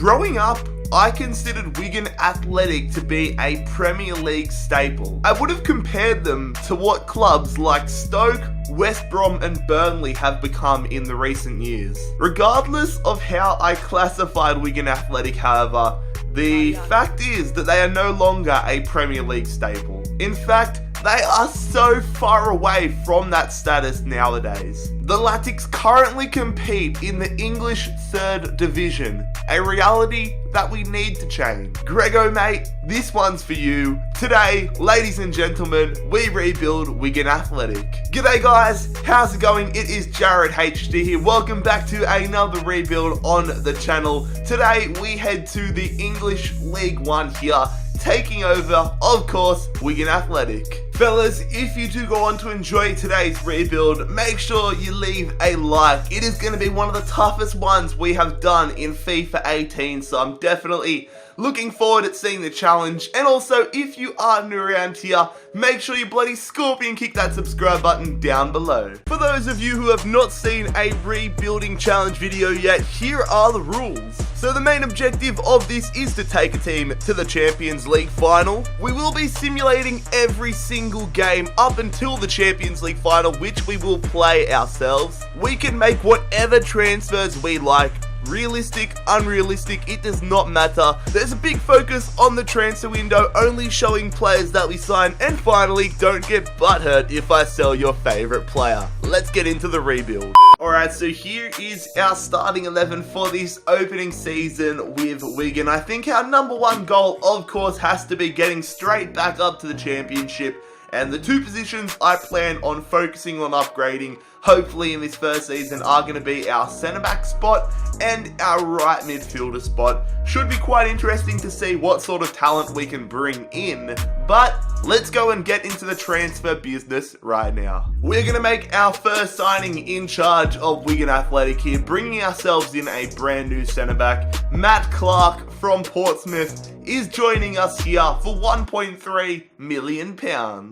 Growing up, I considered Wigan Athletic to be a Premier League staple. I would have compared them to what clubs like Stoke, West Brom and Burnley have become in the recent years. Regardless of how I classified Wigan Athletic, however, the fact is that they are no longer a Premier League staple. In fact, they are so far away from that status nowadays. The Latics currently compete in the English 3rd Division, a reality that we need to change. Grego mate, this one's for you. Today, ladies and gentlemen, we rebuild Wigan Athletic. G'day guys, how's it going? It is JarradHD here. Welcome back to another rebuild on the channel. Today, we head to the English League 1 here, taking over, of course, Wigan Athletic. Fellas, if you do go on to enjoy today's rebuild, make sure you leave a like. It is going to be one of the toughest ones we have done in FIFA 18, so I'm definitely looking forward to seeing the challenge. And also, if you are new around here, make sure you bloody scorpion kick that subscribe button down below. For those of you who have not seen a rebuilding challenge video yet, here are the rules. So the main objective of this is to take a team to the Champions League final. We will be simulating every single game up until the Champions League final, which we will play ourselves. We can make whatever transfers we like. Realistic, unrealistic, it does not matter. There's a big focus on the transfer window, only showing players that we sign. And finally, don't get butthurt if I sell your favorite player. Let's get into the rebuild. Alright, so here is our starting 11 for this opening season with Wigan. I think our number one goal, of course, has to be getting straight back up to the championship. And the two positions I plan on focusing on upgrading, hopefully in this first season, are going to be our centre-back spot and our right midfielder spot. Should be quite interesting to see what sort of talent we can bring in. But let's go and get into the transfer business right now. We're going to make our first signing in charge of Wigan Athletic here, bringing ourselves in a brand new centre-back. Matt Clark from Portsmouth is joining us here for £1.3 million.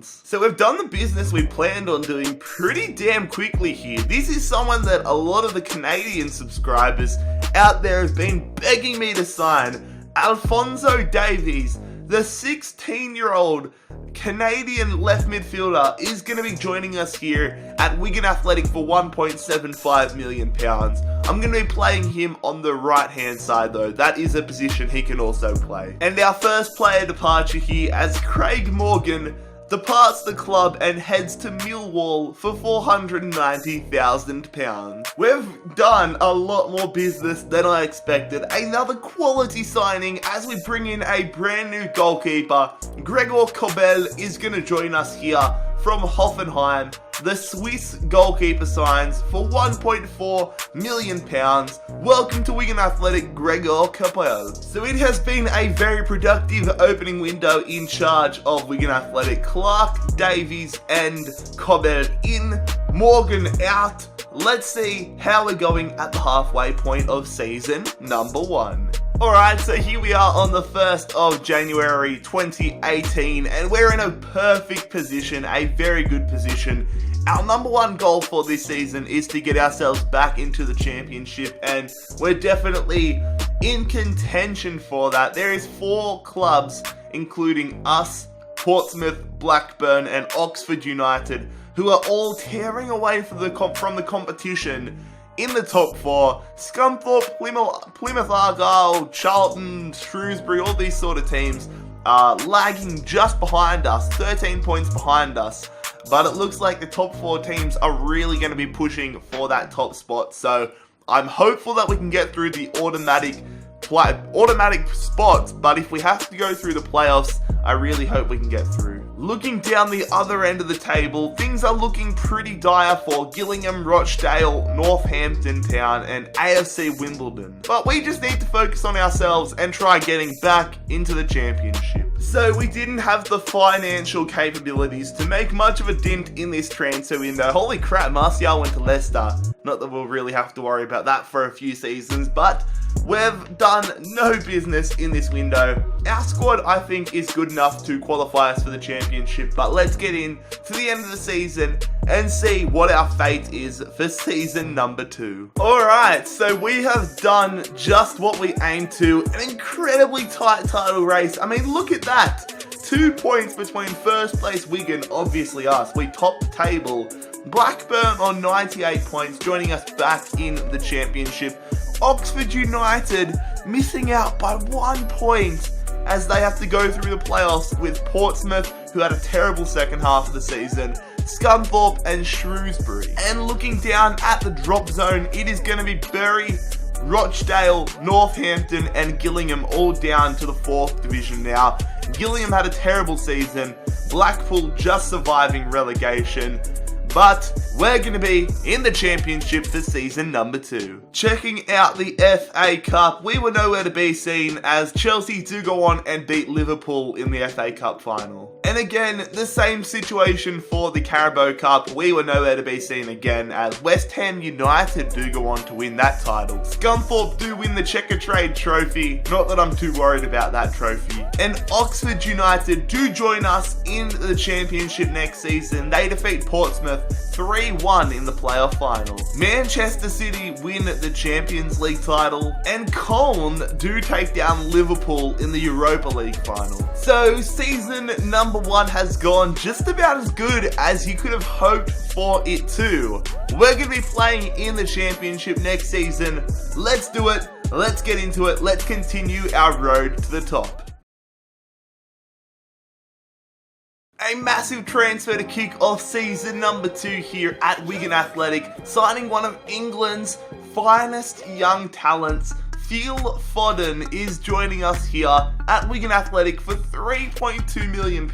So we've done the business we planned on doing pretty damn quickly here. This is someone that a lot of the Canadian subscribers out there have been begging me to sign. Alphonso Davies, the 16-year-old Canadian left midfielder, is going to be joining us here at Wigan Athletic for £1.75 million. I'm going to be playing him on the right-hand side though. That is a position he can also play. And our first player departure here, as Craig Morgan departs the club and heads to Millwall for £490,000. We've done a lot more business than I expected. Another quality signing as we bring in a brand new goalkeeper. Gregor Kobel is going to join us here from Hoffenheim. The Swiss goalkeeper signs for £1.4 million. Welcome to Wigan Athletic, Gregor Kobel. So it has been a very productive opening window in charge of Wigan Athletic. Clark, Davies and Kobel in, Morgan out. Let's see how we're going at the halfway point of season number 1. Alright, so here we are on the 1st of January 2018, and we're in a perfect position, a very good position. Our number one goal for this season is to get ourselves back into the championship, and we're definitely in contention for that. There is 4 clubs, including us, Portsmouth, Blackburn and Oxford United, who are all tearing away from the competition in the top 4. Scunthorpe, Plymouth Argyle, Charlton, Shrewsbury, all these sort of teams are lagging just behind us, 13 points behind us. But it looks like the top 4 teams are really going to be pushing for that top spot. So I'm hopeful that we can get through the automatic spots, but if we have to go through the playoffs, I really hope we can get through. Looking down the other end of the table, things are looking pretty dire for Gillingham, Rochdale, Northampton Town and AFC Wimbledon. But we just need to focus on ourselves and try getting back into the championship. So we didn't have the financial capabilities to make much of a dent in this transfer window. Holy crap, Martial went to Leicester. Not that we'll really have to worry about that for a few seasons, but we've done no business in this window. Our squad, I think, is good enough to qualify us for the championship, but let's get in to the end of the season and see what our fate is for season number 2. Alright, so we have done just what we aimed to, an incredibly tight title race. I mean, look at that. 2 points between first place Wigan, obviously us. We topped the table. Blackburn on 98 points, joining us back in the championship. Oxford United missing out by 1 point as they have to go through the playoffs with Portsmouth, who had a terrible second half of the season, Scunthorpe and Shrewsbury. And looking down at the drop zone, it is going to be Bury, Rochdale, Northampton and Gillingham all down to the 4th division now. Gillingham had a terrible season, Blackpool just surviving relegation. But we're going to be in the championship for season number 2. Checking out the FA Cup, we were nowhere to be seen as Chelsea do go on and beat Liverpool in the FA Cup final. And again, the same situation for the Carabao Cup. We were nowhere to be seen again as West Ham United do go on to win that title. Scunthorpe do win the Checker Trade Trophy. Not that I'm too worried about that trophy. And Oxford United do join us in the championship next season. They defeat Portsmouth 3-1 in the playoff final. Manchester City win the Champions League title, and Colne do take down Liverpool in the Europa League final. So season number 1 has gone just about as good as you could have hoped for it to. We're going to be playing in the championship next season. Let's do it. Let's get into it. Let's continue our road to the top. A massive transfer to kick off season number 2 here at Wigan Athletic, signing one of England's finest young talents. Phil Foden is joining us here at Wigan Athletic for £3.2 million,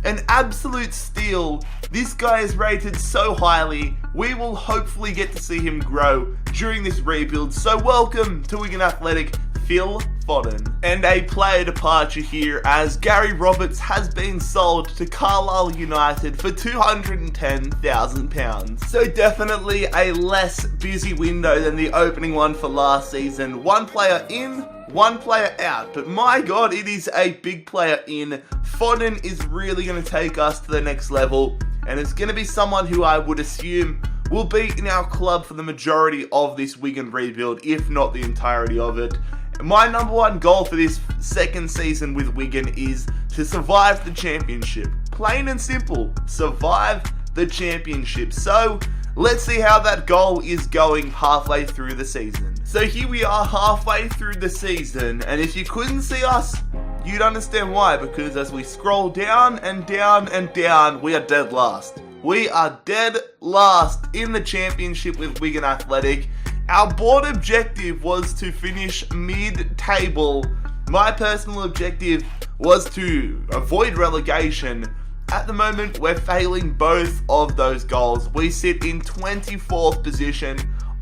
an absolute steal. This guy is rated so highly, we will hopefully get to see him grow during this rebuild. So welcome to Wigan Athletic, Phil Foden. And a player departure here as Gary Roberts has been sold to Carlisle United for £210,000. So definitely a less busy window than the opening one for last season. One player in, one player out, but my god, it is a big player in. Foden is really going to take us to the next level, and it's going to be someone who I would assume will be in our club for the majority of this Wigan rebuild, if not the entirety of it. My number 1 goal for this second season with Wigan is to survive the championship. Plain and simple, survive the championship. So let's see how that goal is going halfway through the season. So here we are halfway through the season, and if you couldn't see us, you'd understand why, because as we scroll down and down and down, we are dead last. We are dead last in the championship with Wigan Athletic. Our board objective was to finish mid-table. My personal objective was to avoid relegation. At the moment, we're failing both of those goals. We sit in 24th position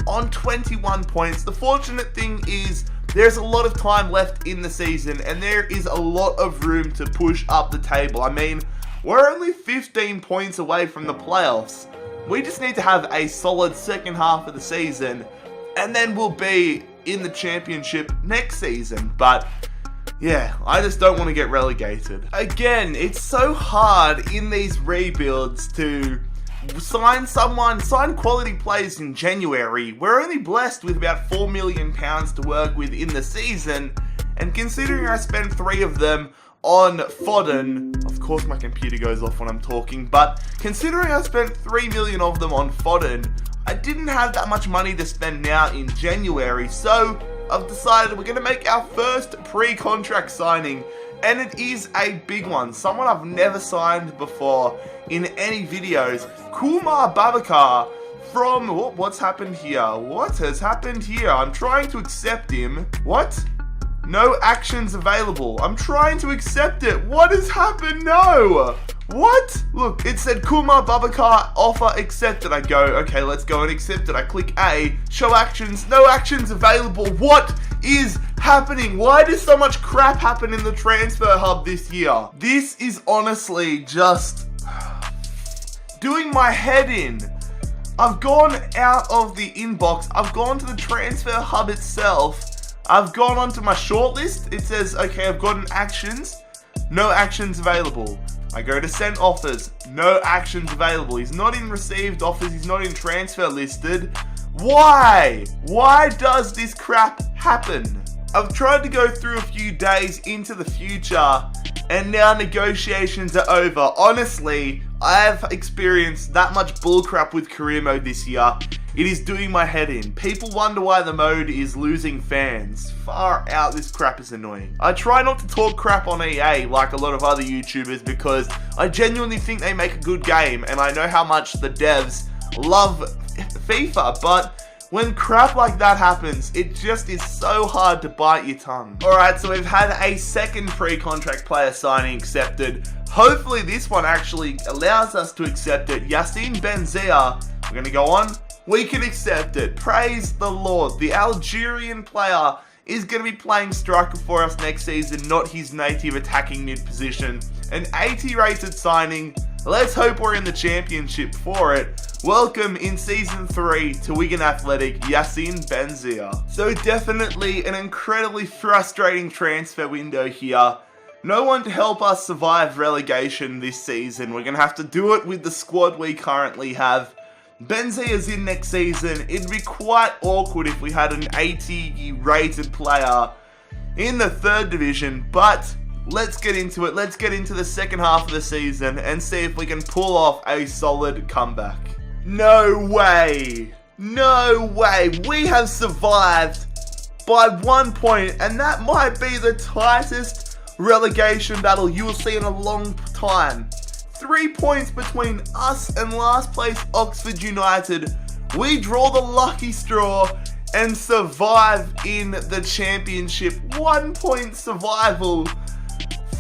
on 21 points. The fortunate thing is there's a lot of time left in the season, and there is a lot of room to push up the table. I mean, we're only 15 points away from the playoffs. We just need to have a solid second half of the season, and then we'll be in the championship next season. But yeah, I just don't want to get relegated. Again, it's so hard in these rebuilds to sign quality players in January. We're only blessed with about £4 million to work with in the season, and considering I spent 3 of them on Foden, of course my computer goes off when I'm talking, but considering I spent 3 million of them on Foden, I didn't have that much money to spend now in January, so I've decided we're going to make our first pre-contract signing, and it is a big one, someone I've never signed before in any videos. Kumar Babakar from, what's happened here? What has happened here? I'm trying to accept him. What? No actions available. I'm trying to accept it. What has happened? No. What? Look, it said Kumar Babakar offer accepted. I go, okay, let's go and accept it. I click A, show actions, no actions available. What is happening? Why does so much crap happen in the transfer hub this year? This is honestly just doing my head in. I've gone out of the inbox, I've gone to the transfer hub itself, I've gone onto my shortlist, it says, okay, I've gotten actions, no actions available. I go to send offers, no actions available. He's not in received offers, he's not in transfer listed. Why? Why does this crap happen? I've tried to go through a few days into the future, and now negotiations are over. Honestly, I have experienced that much bullcrap with career mode this year. It is doing my head in. People wonder why the mode is losing fans. Far out, this crap is annoying. I try not to talk crap on EA like a lot of other YouTubers because I genuinely think they make a good game, and I know how much the devs love FIFA, but when crap like that happens, it just is so hard to bite your tongue. Alright, so we've had a second pre-contract player signing accepted. Hopefully this one actually allows us to accept it. Yassine Benzia, we're going to go on. We can accept it. Praise the Lord. The Algerian player is going to be playing striker for us next season, not his native attacking mid position. An 80 rated signing. Let's hope we're in the championship for it. Welcome in Season 3 to Wigan Athletic, Yassine Benzia. So definitely an incredibly frustrating transfer window here. No one to help us survive relegation this season. We're going to have to do it with the squad we currently have. Benzia's in next season. It'd be quite awkward if we had an 80 rated player in the 3rd division, but let's get into it. Let's get into the second half of the season and see if we can pull off a solid comeback. No way. No way. We have survived by 1 point, and that might be the tightest relegation battle you will see in a long time. 3 points between us and last place Oxford United. We draw the lucky straw and survive in the championship. 1 point survival.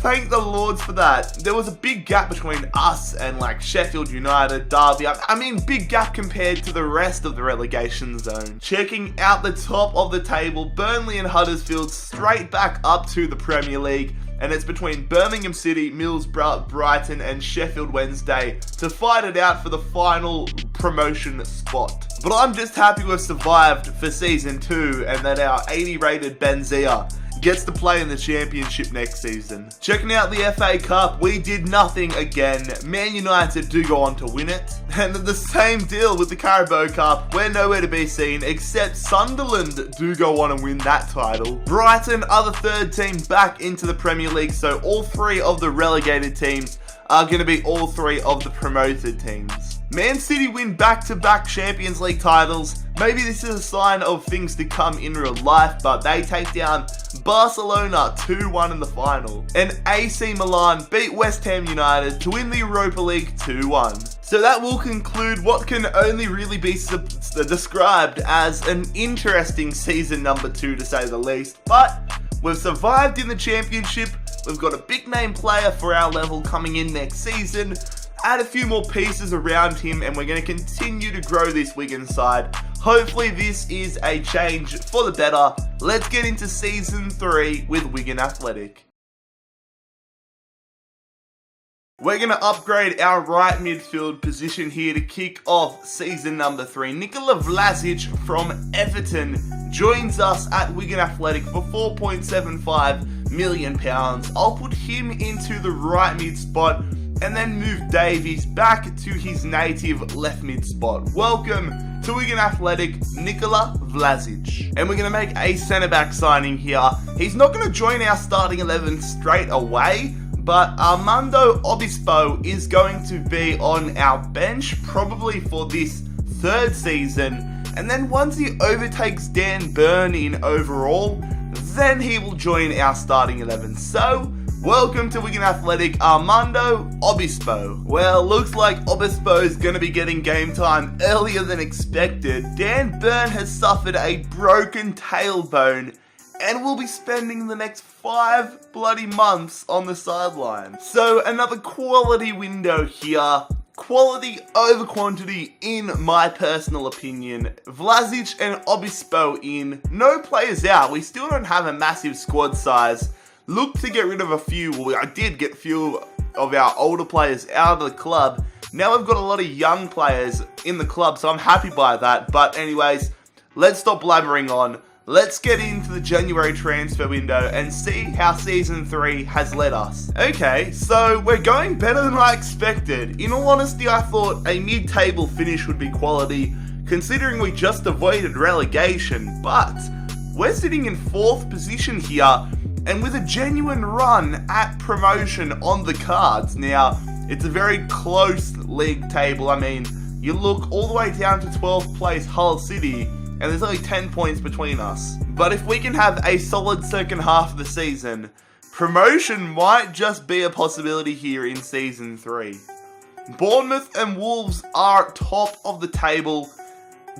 Thank the Lord for that. There was a big gap between us and like Sheffield United, Derby. I mean, big gap compared to the rest of the relegation zone. Checking out the top of the table, Burnley and Huddersfield straight back up to the Premier League. And it's between Birmingham City, Middlesbrough, Brighton and Sheffield Wednesday to fight it out for the final promotion spot. But I'm just happy we've survived for Season 2 and that our 80 rated Benzia gets to play in the championship next season. Checking out the FA Cup, we did nothing again. Man United do go on to win it. And the same deal with the Carabao Cup. We're nowhere to be seen, except Sunderland do go on and win that title. Brighton are the 3rd team back into the Premier League, so all 3 of the relegated teams are going to be all 3 of the promoted teams. Man City win back-to-back Champions League titles. Maybe this is a sign of things to come in real life, but they take down Barcelona 2-1 in the final. And AC Milan beat West Ham United to win the Europa League 2-1. So that will conclude what can only really be described as an interesting season number 2 to say the least. But we've survived in the championship. We've got a big name player for our level coming in next season. Add a few more pieces around him and we're going to continue to grow this Wigan side. Hopefully this is a change for the better. Let's get into Season 3 with Wigan Athletic. We're going to upgrade our right midfield position here to kick off season number 3. Nikola Vlasic from Everton joins us at Wigan Athletic for £4.75 million. I'll put him into the right mid spot and then move Davies back to his native left mid spot. Welcome to Wigan Athletic, Nikola Vlasic. And we're going to make a centre back signing here. He's not going to join our starting 11 straight away, but Armando Obispo is going to be on our bench, probably for this 3rd season. And then once he overtakes Dan Burn in overall, then he will join our starting 11. So, welcome to Wigan Athletic, Armando Obispo. Well, looks like Obispo is going to be getting game time earlier than expected. Dan Burn has suffered a broken tailbone and will be spending the next 5 bloody months on the sideline. So another quality window here. Quality over quantity in my personal opinion. Vlasic and Obispo in. No players out. We still don't have a massive squad size. Look to get rid of a few. Well, I did get of our older players out of the club. Now we've got a lot of young players in the club, so I'm happy by that. But anyways, let's stop blabbering on. Let's get into the January transfer window and see how Season 3 has led us. Okay, so we're going better than I expected. In all honesty, I thought a mid-table finish would be quality, considering we just avoided relegation. But we're sitting in 4th position here, and with a genuine run at promotion on the cards. Now, it's a very close league table. I mean, you look all the way down to 12th place Hull City, and there's only 10 points between us. But if we can have a solid second half of the season, promotion might just be a possibility here in Season 3. Bournemouth and Wolves are top of the table.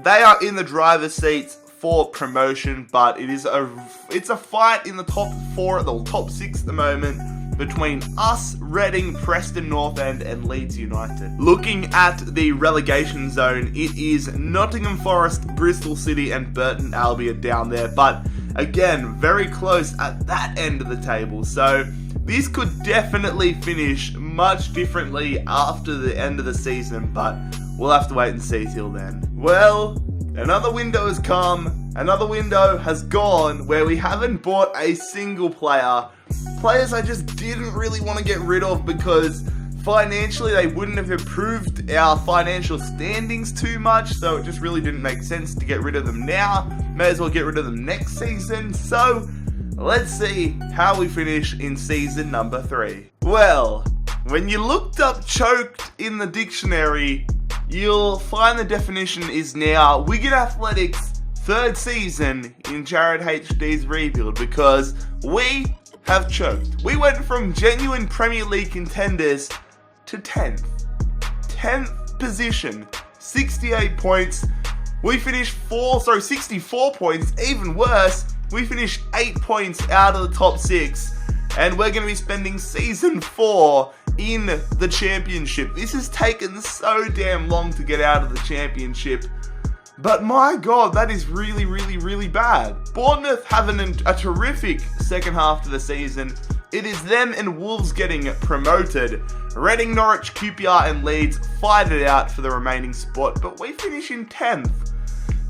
They are in the driver's seats for promotion, but it's a fight in the top 4, the top 6 at the moment, between us, Reading, Preston North End and Leeds United. Looking at the relegation zone, it is Nottingham Forest, Bristol City and Burton Albion down there, but again, very close at that end of the table, so this could definitely finish much differently after the end of the season, but we'll have to wait and see till then. Well, another window has come, another window has gone where we haven't bought a single player. Players I just didn't really want to get rid of because financially they wouldn't have improved our financial standings too much, so it just really didn't make sense to get rid of them now. May as well get rid of them next season. So let's see how we finish in season number 3. Well, when you looked up choked in the dictionary, you'll find the definition is now Wigan Athletic's 3rd season in JarradHD's rebuild, because we have choked. We went from genuine Premier League contenders to 10th. 10th position, 68 points. We finished 64 points, even worse. We finished 8 points out of the top 6, and we're going to be spending Season 4 in the Championship. This has taken so damn long to get out of the Championship, but my god, that is really, really, really bad. Bournemouth having a terrific second half to the season. It is them and Wolves getting promoted. Reading, Norwich, QPR and Leeds fight it out for the remaining spot, but we finish in 10th.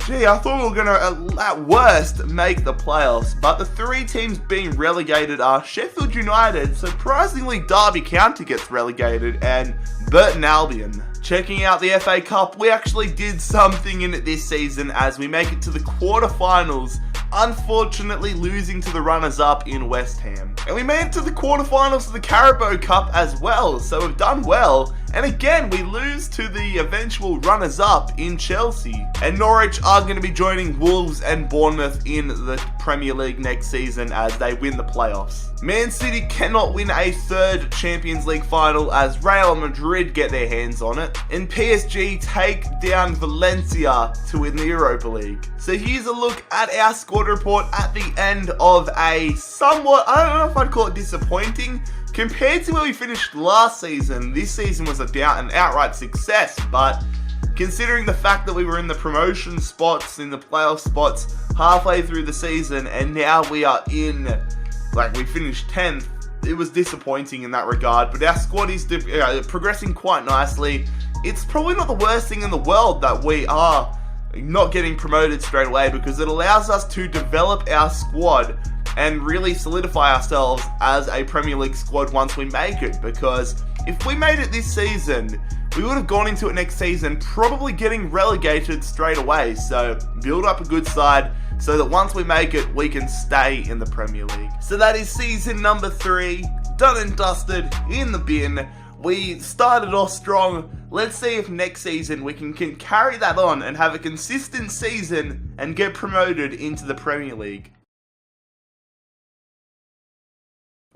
Gee, I thought we were going to, at worst, make the playoffs, but the 3 teams being relegated are Sheffield United, surprisingly Derby County gets relegated, and Burton Albion. Checking out the FA Cup, we actually did something in it this season as we make it to the quarterfinals, unfortunately losing to the runners-up in West Ham. And we made it to the quarterfinals of the Carabao Cup as well, so we've done well. And again, we lose to the eventual runners-up in Chelsea. And Norwich are going to be joining Wolves and Bournemouth in the Premier League next season as they win the playoffs. Man City cannot win a 3rd Champions League final as Real Madrid get their hands on it. And PSG take down Valencia to win the Europa League. So here's a look at our squad report at the end of a somewhat, I don't know if I'd call it disappointing, compared to where we finished last season. This season was an outright success, but considering the fact that we were in the promotion spots, in the playoff spots halfway through the season, and now we are in, we finished 10th, it was disappointing in that regard. But our squad is progressing quite nicely. It's probably not the worst thing in the world that we are not getting promoted straight away, because it allows us to develop our squad and really solidify ourselves as a Premier League squad once we make it. Because if we made it this season, we would have gone into it next season probably getting relegated straight away. So build up a good side so that once we make it, we can stay in the Premier League. So that is season number 3, done and dusted, in the bin. We started off strong. Let's see if next season we can carry that on and have a consistent season and get promoted into the Premier League.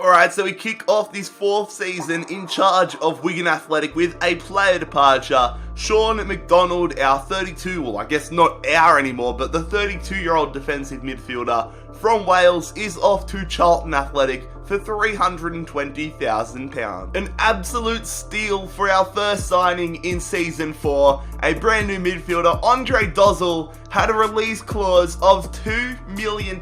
Alright, so we kick off this 4th season in charge of Wigan Athletic with a player departure. Sean McDonald, our 32, well I guess not our anymore, but the 32-year-old defensive midfielder from Wales is off to Charlton Athletic for £320,000. An absolute steal for our first signing in Season 4. A brand new midfielder, Andre Dozzell, had a release clause of £2 million.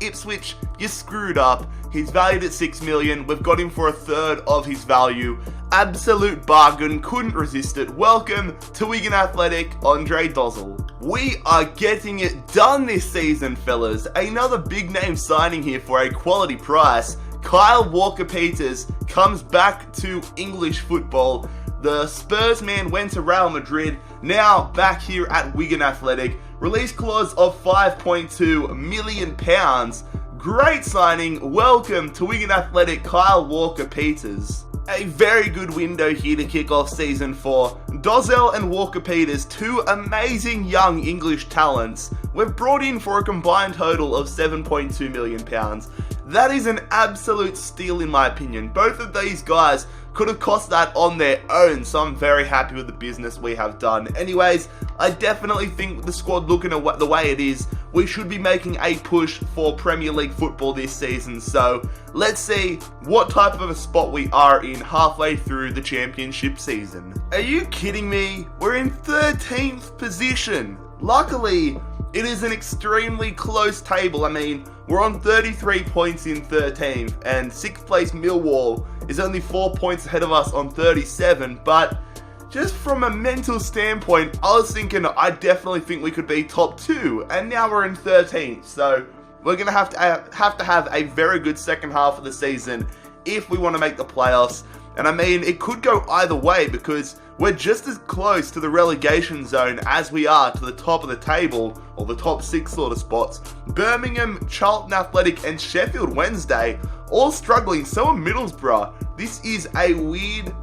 Ipswich, you screwed up. He's valued at $6 million. We've got him for a third of his value. Absolute bargain, couldn't resist it. Welcome to Wigan Athletic, Andre Dozzell. We are getting it done this season, fellas. Another big name signing here for a quality price. Kyle Walker-Peters comes back to English football. The Spurs man went to Real Madrid, now back here at Wigan Athletic. Release clause of £5.2 million. Great signing. Welcome to Wigan Athletic, Kyle Walker-Peters. A very good window here to kick off Season 4. Dozzell and Walker-Peters, two amazing young English talents, we've brought in for a combined total of £7.2 million. That is an absolute steal in my opinion. Both of these guys could have cost that on their own, so I'm very happy with the business we have done. Anyways, I definitely think with the squad looking the way it is, we should be making a push for Premier League football this season. So let's see what type of a spot we are in halfway through the championship season. Are you kidding me? We're in 13th position. Luckily, it is an extremely close table. I mean, we're on 33 points in 13th, and 6th place Millwall is only 4 points ahead of us on 37, but just from a mental standpoint, I was thinking I definitely think we could be top 2, and now we're in 13th, so we're going to have to have a very good second half of the season if we want to make the playoffs. And I mean, it could go either way because we're just as close to the relegation zone as we are to the top of the table, or the top 6 sort of spots. Birmingham, Charlton Athletic and Sheffield Wednesday all struggling, so are Middlesbrough. This is a weird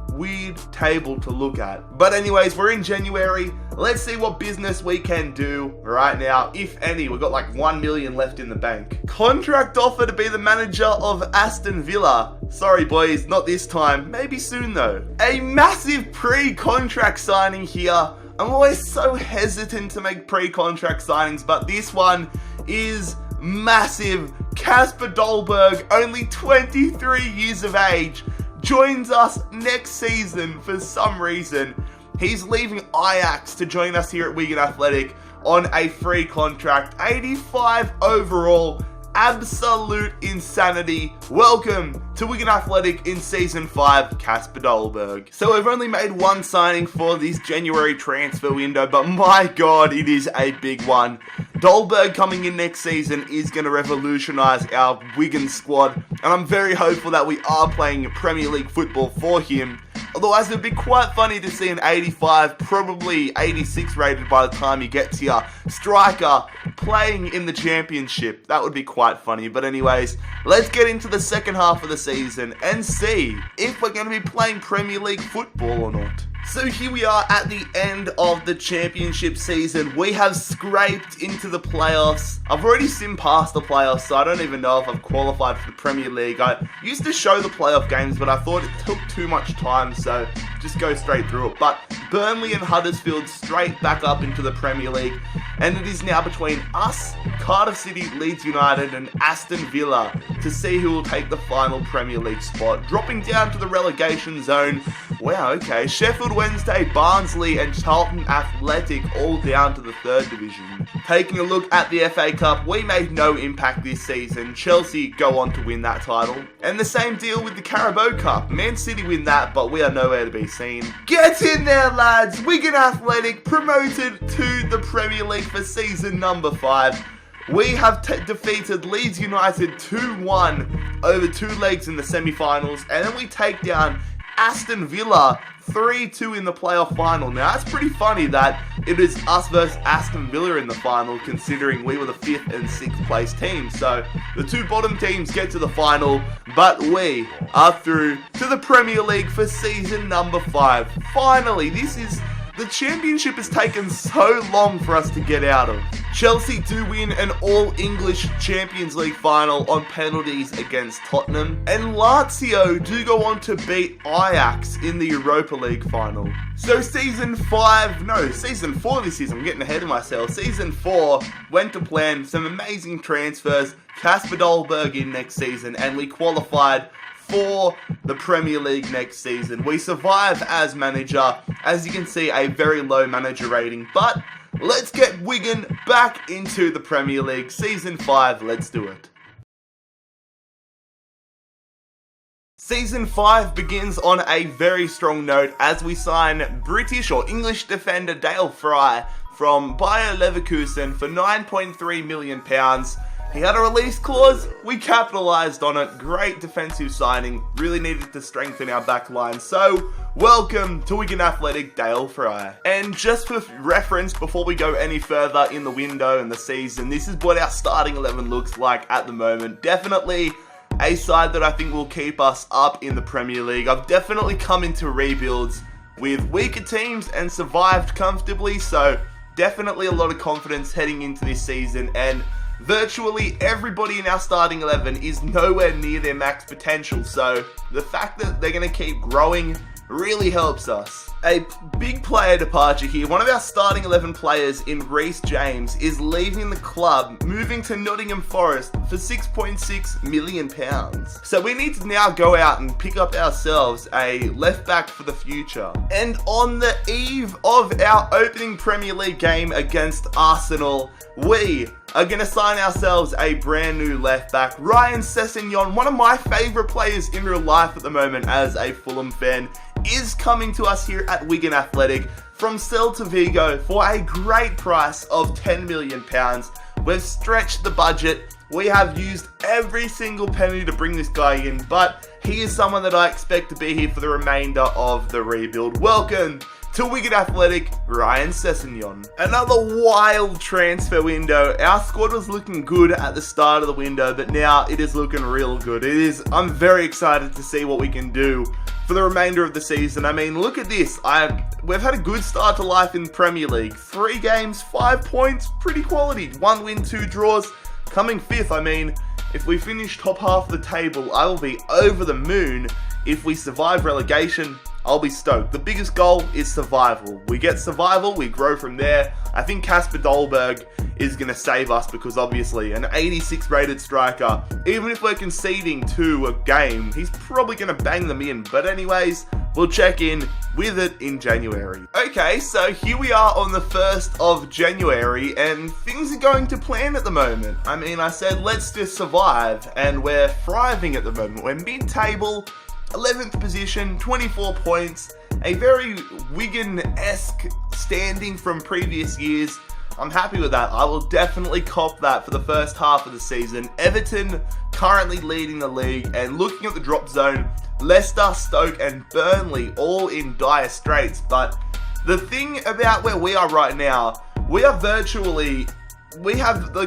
table to look at. But anyways, we're in January. Let's see what business we can do right now, if any. We've got like 1 million left in the bank. Contract offer to be the manager of Aston Villa. Sorry boys, not this time. Maybe soon though. A massive pre-contract signing here. I'm always so hesitant to make pre-contract signings, but this one is massive. Kasper Dolberg, only 23 years of age, joins us next season for some reason. He's leaving Ajax to join us here at Wigan Athletic on a free contract. 85 overall. Absolute insanity. Welcome to Wigan Athletic in Season 5, Kasper Dolberg. So we've only made one signing for this January transfer window, but my god, it is a big one. Dolberg coming in next season is going to revolutionise our Wigan squad, and I'm very hopeful that we are playing Premier League football for him. Otherwise, it would be quite funny to see an 85, probably 86 rated by the time he gets here, striker playing in the championship. That would be quite funny. But anyways, let's get into the second half of the season and see if we're going to be playing Premier League football or not. So here we are at the end of the championship season. We have scraped into the playoffs. I've already simmed past the playoffs, so I don't even know if I've qualified for the Premier League. I used to show the playoff games, but I thought it took too much time, so just go straight through it. But Burnley and Huddersfield straight back up into the Premier League, and it is now between us, Cardiff City, Leeds United and Aston Villa to see who will take the final Premier League spot. Dropping down to the relegation zone. Wow, okay. Sheffield Wednesday, Barnsley and Charlton Athletic all down to the 3rd division. Taking a look at the FA Cup, we made no impact this season. Chelsea go on to win that title. And the same deal with the Carabao Cup. Man City win that, but we are nowhere to be seen. Get in there, lads! Wigan Athletic promoted to the Premier League for season number 5. We have defeated Leeds United 2-1 over 2 legs in the semi-finals, and then we take down Aston Villa 3-2 in the playoff final. Now that's pretty funny that it is us versus Aston Villa in the final, considering we were the 5th and 6th place team. So the 2 bottom teams get to the final, but we are through to the Premier League for season number 5. Finally, this is the championship has taken so long for us to get out of. Chelsea do win an all-English Champions League final on penalties against Tottenham, and Lazio do go on to beat Ajax in the Europa League final. So season 4 this season, I'm getting ahead of myself. Season 4 went to plan, some amazing transfers, Kasper Dolberg in next season, and we qualified for the Premier League next season. We survived as manager. As you can see, a very low manager rating, but let's get Wigan back into the Premier League. Season 5, let's do it. Season 5 begins on a very strong note as we sign British or English defender Dale Fry from Bayer Leverkusen for £9.3 million. He had a release clause, we capitalised on it. Great defensive signing, really needed to strengthen our back line. So, welcome to Wigan Athletic, Dale Fry. And just for reference, before we go any further in the window and the season, this is what our starting 11 looks like at the moment. Definitely a side that I think will keep us up in the Premier League. I've definitely come into rebuilds with weaker teams and survived comfortably, so definitely a lot of confidence heading into this season, and virtually everybody in our starting 11 is nowhere near their max potential, so the fact that they're going to keep growing really helps us. A big player departure here. One of our starting 11 players in Reece James is leaving the club, moving to Nottingham Forest for £6.6 million. So we need to now go out and pick up ourselves a left back for the future. And on the eve of our opening Premier League game against Arsenal, we are going to sign ourselves a brand new left back. Ryan Sessegnon, one of my favourite players in real life at the moment as a Fulham fan, is coming to us here at Wigan Athletic from Celta Vigo for a great price of £10 million. We've stretched the budget. We have used every single penny to bring this guy in, but he is someone that I expect to be here for the remainder of the rebuild. Welcome to Wigan Athletic, Ryan Sessegnon. Another wild transfer window. Our squad was looking good at the start of the window, but now it is looking real good. I'm very excited to see what we can do for the remainder of the season. I mean, look at this. We've had a good start to life in Premier League. 3 games, 5 points, pretty quality. 1 win, 2 draws, coming 5th. I mean, if we finish top half of the table, I will be over the moon. If we survive relegation, I'll be stoked. The biggest goal is survival. We get survival, we grow from there. I think Kasper Dolberg is going to save us because obviously an 86 rated striker, even if we're conceding to a game, he's probably going to bang them in. But anyways, we'll check in with it in January. Okay, so here we are on the 1st of January and things are going to plan at the moment. I mean, I said let's just survive and we're thriving at the moment. We're mid-table, 11th position, 24 points, a very Wigan-esque standing from previous years. I'm happy with that. I will definitely cop that for the first half of the season. Everton currently leading the league, and looking at the drop zone, Leicester, Stoke and Burnley all in dire straits. But the thing about where we are right now, we have the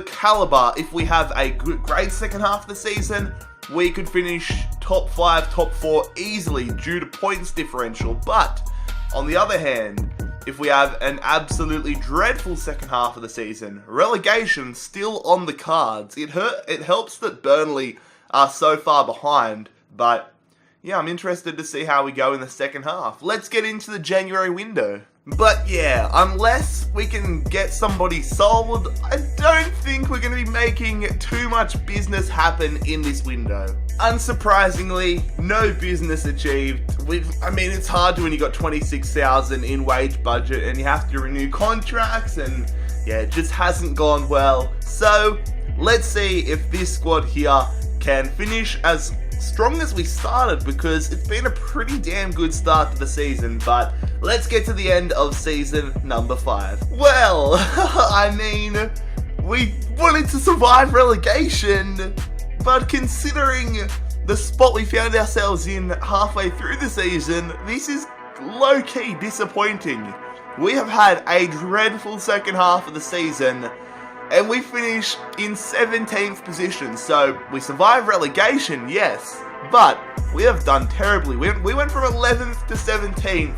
caliber. If we have a great second half of the season, we could finish top 5, top 4 easily due to points differential. But on the other hand, if we have an absolutely dreadful second half of the season, relegation still on the cards. It helps that Burnley are so far behind, but yeah, I'm interested to see how we go in the second half. Let's get into the January window. But yeah, unless we can get somebody sold, I don't think we're going to be making too much business happen in this window. Unsurprisingly, no business achieved. I mean, it's hard when you got 26,000 in wage budget and you have to renew contracts, and yeah, it just hasn't gone well. So let's see if this squad here can finish as strong as we started, because it's been a pretty damn good start to the season. But let's get to the end of season number 5. Well, I mean, we wanted to survive relegation, but considering the spot we found ourselves in halfway through the season, this is low-key disappointing. We have had a dreadful second half of the season, and we finish in 17th position. So we survived relegation, yes, but we have done terribly. We went from 11th to 17th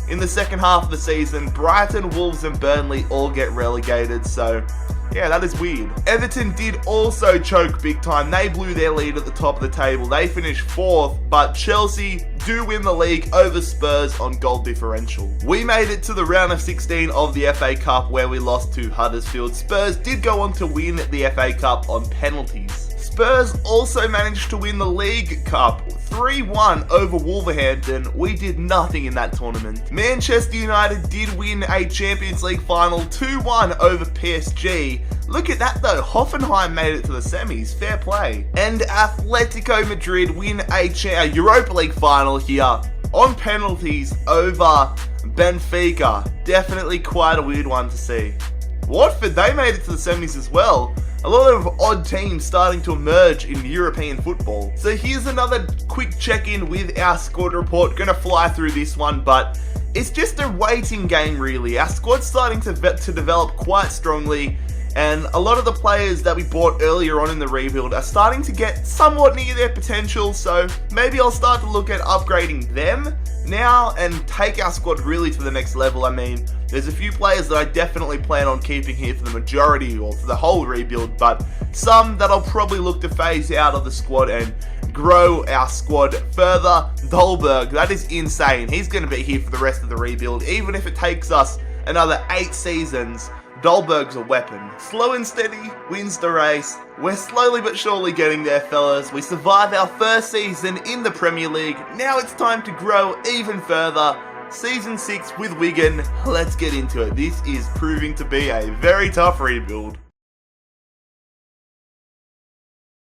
in the second half of the season, Brighton, Wolves and Burnley all get relegated, so yeah, that is weird. Everton did also choke big time. They blew their lead at the top of the table. They finished 4th, but Chelsea do win the league over Spurs on goal differential. We made it to the round of 16 of the FA Cup where we lost to Huddersfield. Spurs did go on to win the FA Cup on penalties. Spurs also managed to win the League Cup 3-1 over Wolverhampton. We did nothing in that tournament. Manchester United did win a Champions League final 2-1 over PSG. Look at that though, Hoffenheim made it to the semis, fair play. And Atletico Madrid win a Europa League final here on penalties over Benfica. Definitely quite a weird one to see. Watford, they made it to the semis as well. A lot of odd teams starting to emerge in European football. So here's another quick check-in with our squad report. Gonna fly through this one, but it's just a waiting game really. Our squad's starting to develop quite strongly, and a lot of the players that we bought earlier on in the rebuild are starting to get somewhat near their potential, so maybe I'll start to look at upgrading them now and take our squad really to the next level. I mean, there's a few players that I definitely plan on keeping here for the majority or for the whole rebuild, but some that I'll probably look to phase out of the squad and grow our squad further. Dolberg, that is insane. He's going to be here for the rest of the rebuild, even if it takes us another 8 seasons. Dolberg's a weapon. Slow and steady wins the race. We're slowly but surely getting there, fellas. We survived our first season in the Premier League. Now it's time to grow even further. Season 6 with Wigan. Let's get into it. This is proving to be a very tough rebuild.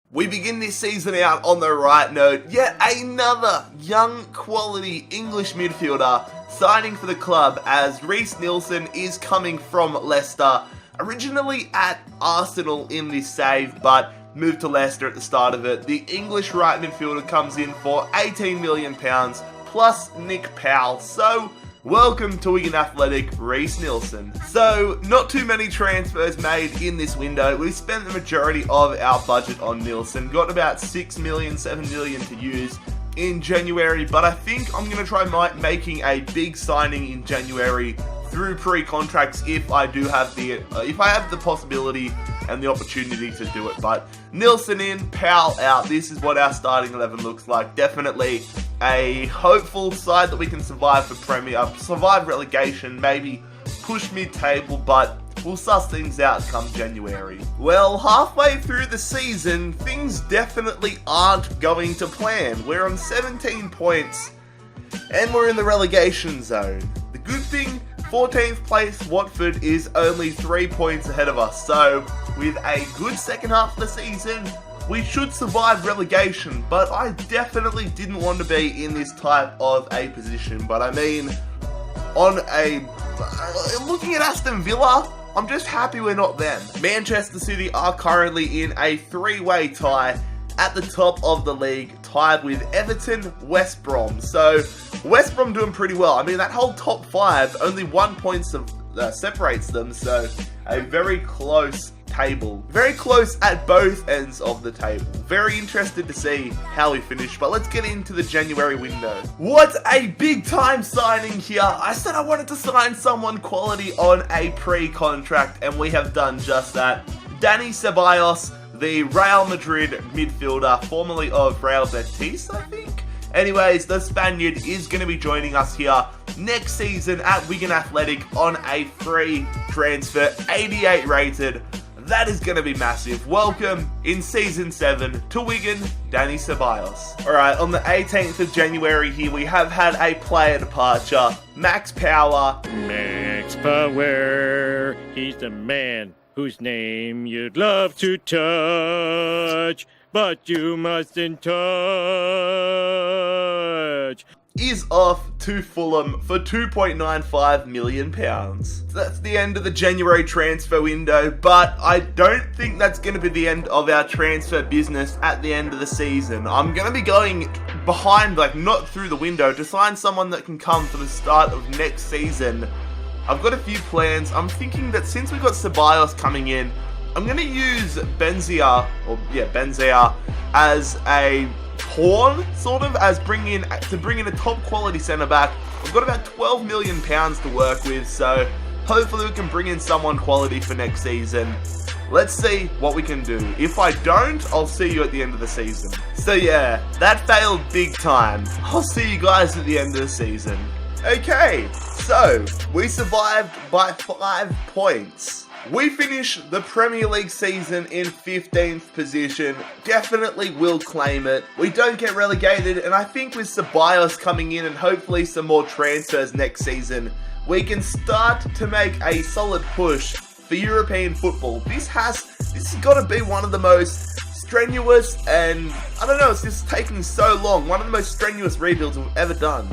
We begin this season out on the right note. Yet another young quality English midfielder signing for the club, as Reiss Nelson is coming from Leicester. Originally at Arsenal in this save, but moved to Leicester at the start of it. The English right midfielder comes in for £18 million plus Nick Powell. So welcome to Wigan Athletic, Reiss Nelson. So not too many transfers made in this window. We spent the majority of our budget on Nelson. Got about 6 million, 7 million to use in January, but I think I'm going to try making a big signing in January through pre-contracts if I do have the possibility and the opportunity to do it. But Nelson in, Powell out. This is what our starting 11 looks like. Definitely a hopeful side that we can survive survive relegation, maybe push mid-table, but we'll suss things out come January. Well, halfway through the season, things definitely aren't going to plan. We're on 17 points, and we're in the relegation zone. The good thing, 14th place Watford is only 3 points ahead of us, so with a good second half of the season, we should survive relegation, but I definitely didn't want to be in this type of a position. But I mean, looking at Aston Villa, I'm just happy we're not them. Manchester City are currently in a 3-way tie at the top of the league, tied with Everton, West Brom. So West Brom doing pretty well. I mean, that whole top 5, only 1 point separates them, so a very close table. Very close at both ends of the table. Very interested to see how we finish, but let's get into the January window. What a big time signing here. I said I wanted to sign someone quality on a pre-contract, and we have done just that. Dani Ceballos, the Real Madrid midfielder, formerly of Real Betis, I think. Anyways, the Spaniard is going to be joining us here next season at Wigan Athletic on a free transfer, 88 rated. That is going to be massive. Welcome in Season 7 to Wigan, Dani Ceballos. Alright, on the 18th of January here, we have had a player departure. Max Power. Max Power, he's the man whose name you'd love to touch, but you mustn't touch. Is off to Fulham for £2.95 million. That's the end of the January transfer window, but I don't think that's going to be the end of our transfer business at the end of the season. I'm going to be going behind, not through the window, to sign someone that can come for the start of next season. I've got a few plans. I'm thinking that since we've got Ceballos coming in, I'm going to use Benzia as a pawn, sort of, as bring in a top quality centre back. We've got about £12 million to work with, so hopefully we can bring in someone quality for next season. Let's see what we can do. If I don't, I'll see you at the end of the season. So yeah, that failed big time. I'll see you guys at the end of the season. Okay, so we survived by 5 points. We finished the Premier League season in 15th position. Definitely will claim it. We don't get relegated, and I think with Ceballos coming in and hopefully some more transfers next season, we can start to make a solid push for European football. This has got to be one of the most strenuous, and I don't know, it's just taking so long. One of the most strenuous rebuilds we've ever done.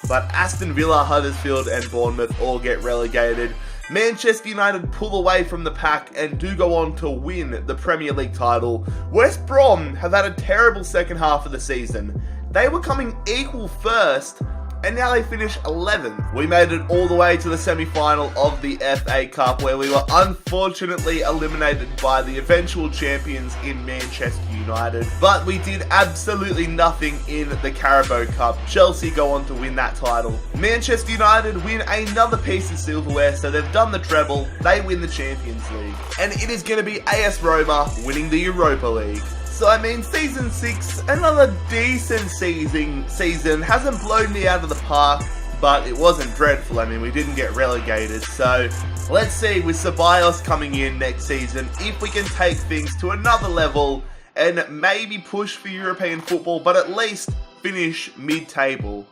But Aston Villa, Huddersfield and Bournemouth all get relegated. Manchester United pull away from the pack and do go on to win the Premier League title. West Brom have had a terrible second half of the season. They were coming equal first, and now they finish 11th. We made it all the way to the semi-final of the FA Cup, where we were unfortunately eliminated by the eventual champions in Manchester United. But we did absolutely nothing in the Carabao Cup. Chelsea go on to win that title. Manchester United win another piece of silverware, so they've done the treble. They win the Champions League. And it is going to be AS Roma winning the Europa League. So I mean, Season 6, another decent season, hasn't blown me out of the park, but it wasn't dreadful. I mean, we didn't get relegated, so let's see with Ceballos coming in next season if we can take things to another level and maybe push for European football, but at least finish mid-table.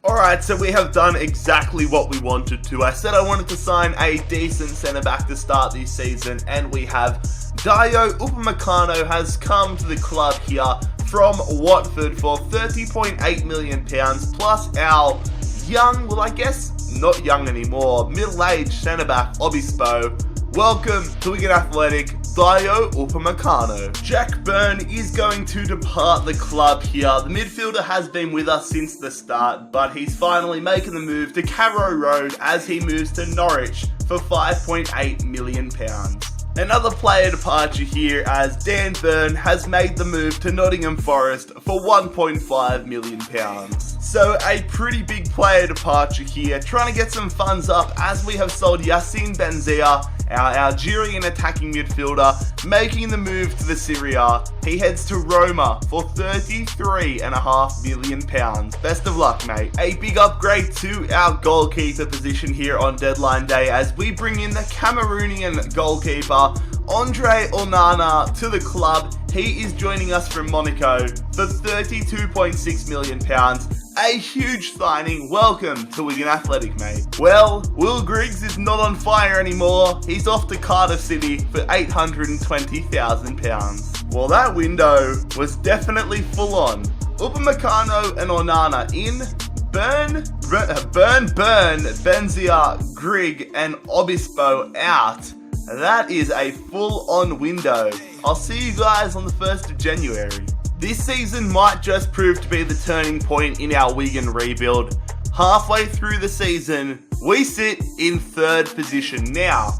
Alright, so we have done exactly what we wanted to. I said I wanted to sign a decent centre-back to start this season, and we have. Dayot Upamecano has come to the club here from Watford for £30.8 million, plus our young, well I guess not young anymore, middle-aged centre-back Obispo. Welcome to Wigan Athletic, Dayot Upamecano. Jack Byrne is going to depart the club here. The midfielder has been with us since the start, but he's finally making the move to Carrow Road as he moves to Norwich for £5.8 million. Another player departure here as Dan Burn has made the move to Nottingham Forest for £1.5 million. So a pretty big player departure here, trying to get some funds up as we have sold Yassine Benzia, our Algerian attacking midfielder, making the move to the Serie A. He heads to Roma for £33.5 million. Best of luck, mate. A big upgrade to our goalkeeper position here on deadline day as we bring in the Cameroonian goalkeeper Andre Onana to the club. He is joining us from Monaco for £32.6 million. A huge signing. Welcome to Wigan Athletic, mate. Well, Will Griggs is not on fire anymore. He's off to Cardiff City for £820,000. Well, that window was definitely full on. Upamecano and Onana in. Burn, Benzia, Grigg and Obispo out. That is a full-on window. I'll see you guys on the 1st of January. This season might just prove to be the turning point in our Wigan rebuild. Halfway through the season, we sit in 3rd position. Now,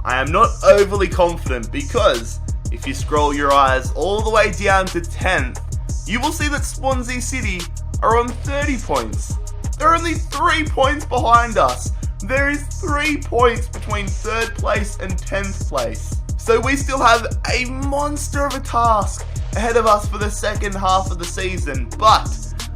I am not overly confident because if you scroll your eyes all the way down to 10th, you will see that Swansea City are on 30 points. They're only 3 points behind us. There is 3 points between 3rd place and 10th place. So we still have a monster of a task ahead of us for the second half of the season. But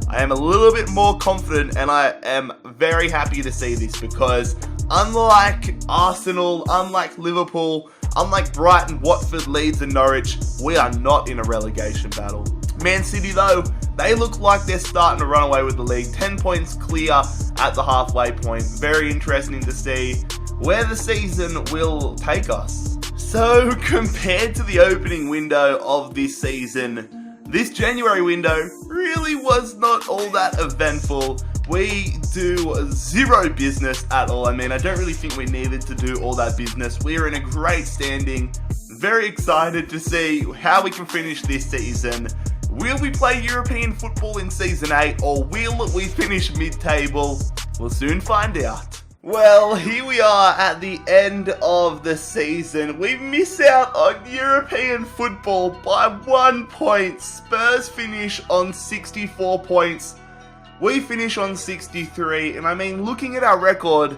I am a little bit more confident and I am very happy to see this because unlike Arsenal, unlike Liverpool, unlike Brighton, Watford, Leeds and Norwich, we are not in a relegation battle. Man City though, they look like they're starting to run away with the league. 10 points clear at the halfway point. Very interesting to see where the season will take us. So compared to the opening window of this season, this January window really was not all that eventful. We do zero business at all. I mean, I don't really think we needed to do all that business. We're in a great standing. Very excited to see how we can finish this season. Will we play European football in Season 8 or will we finish mid-table? We'll soon find out. Well, here we are at the end of the season. We miss out on European football by 1 point. Spurs finish on 64 points. We finish on 63. And I mean, looking at our record,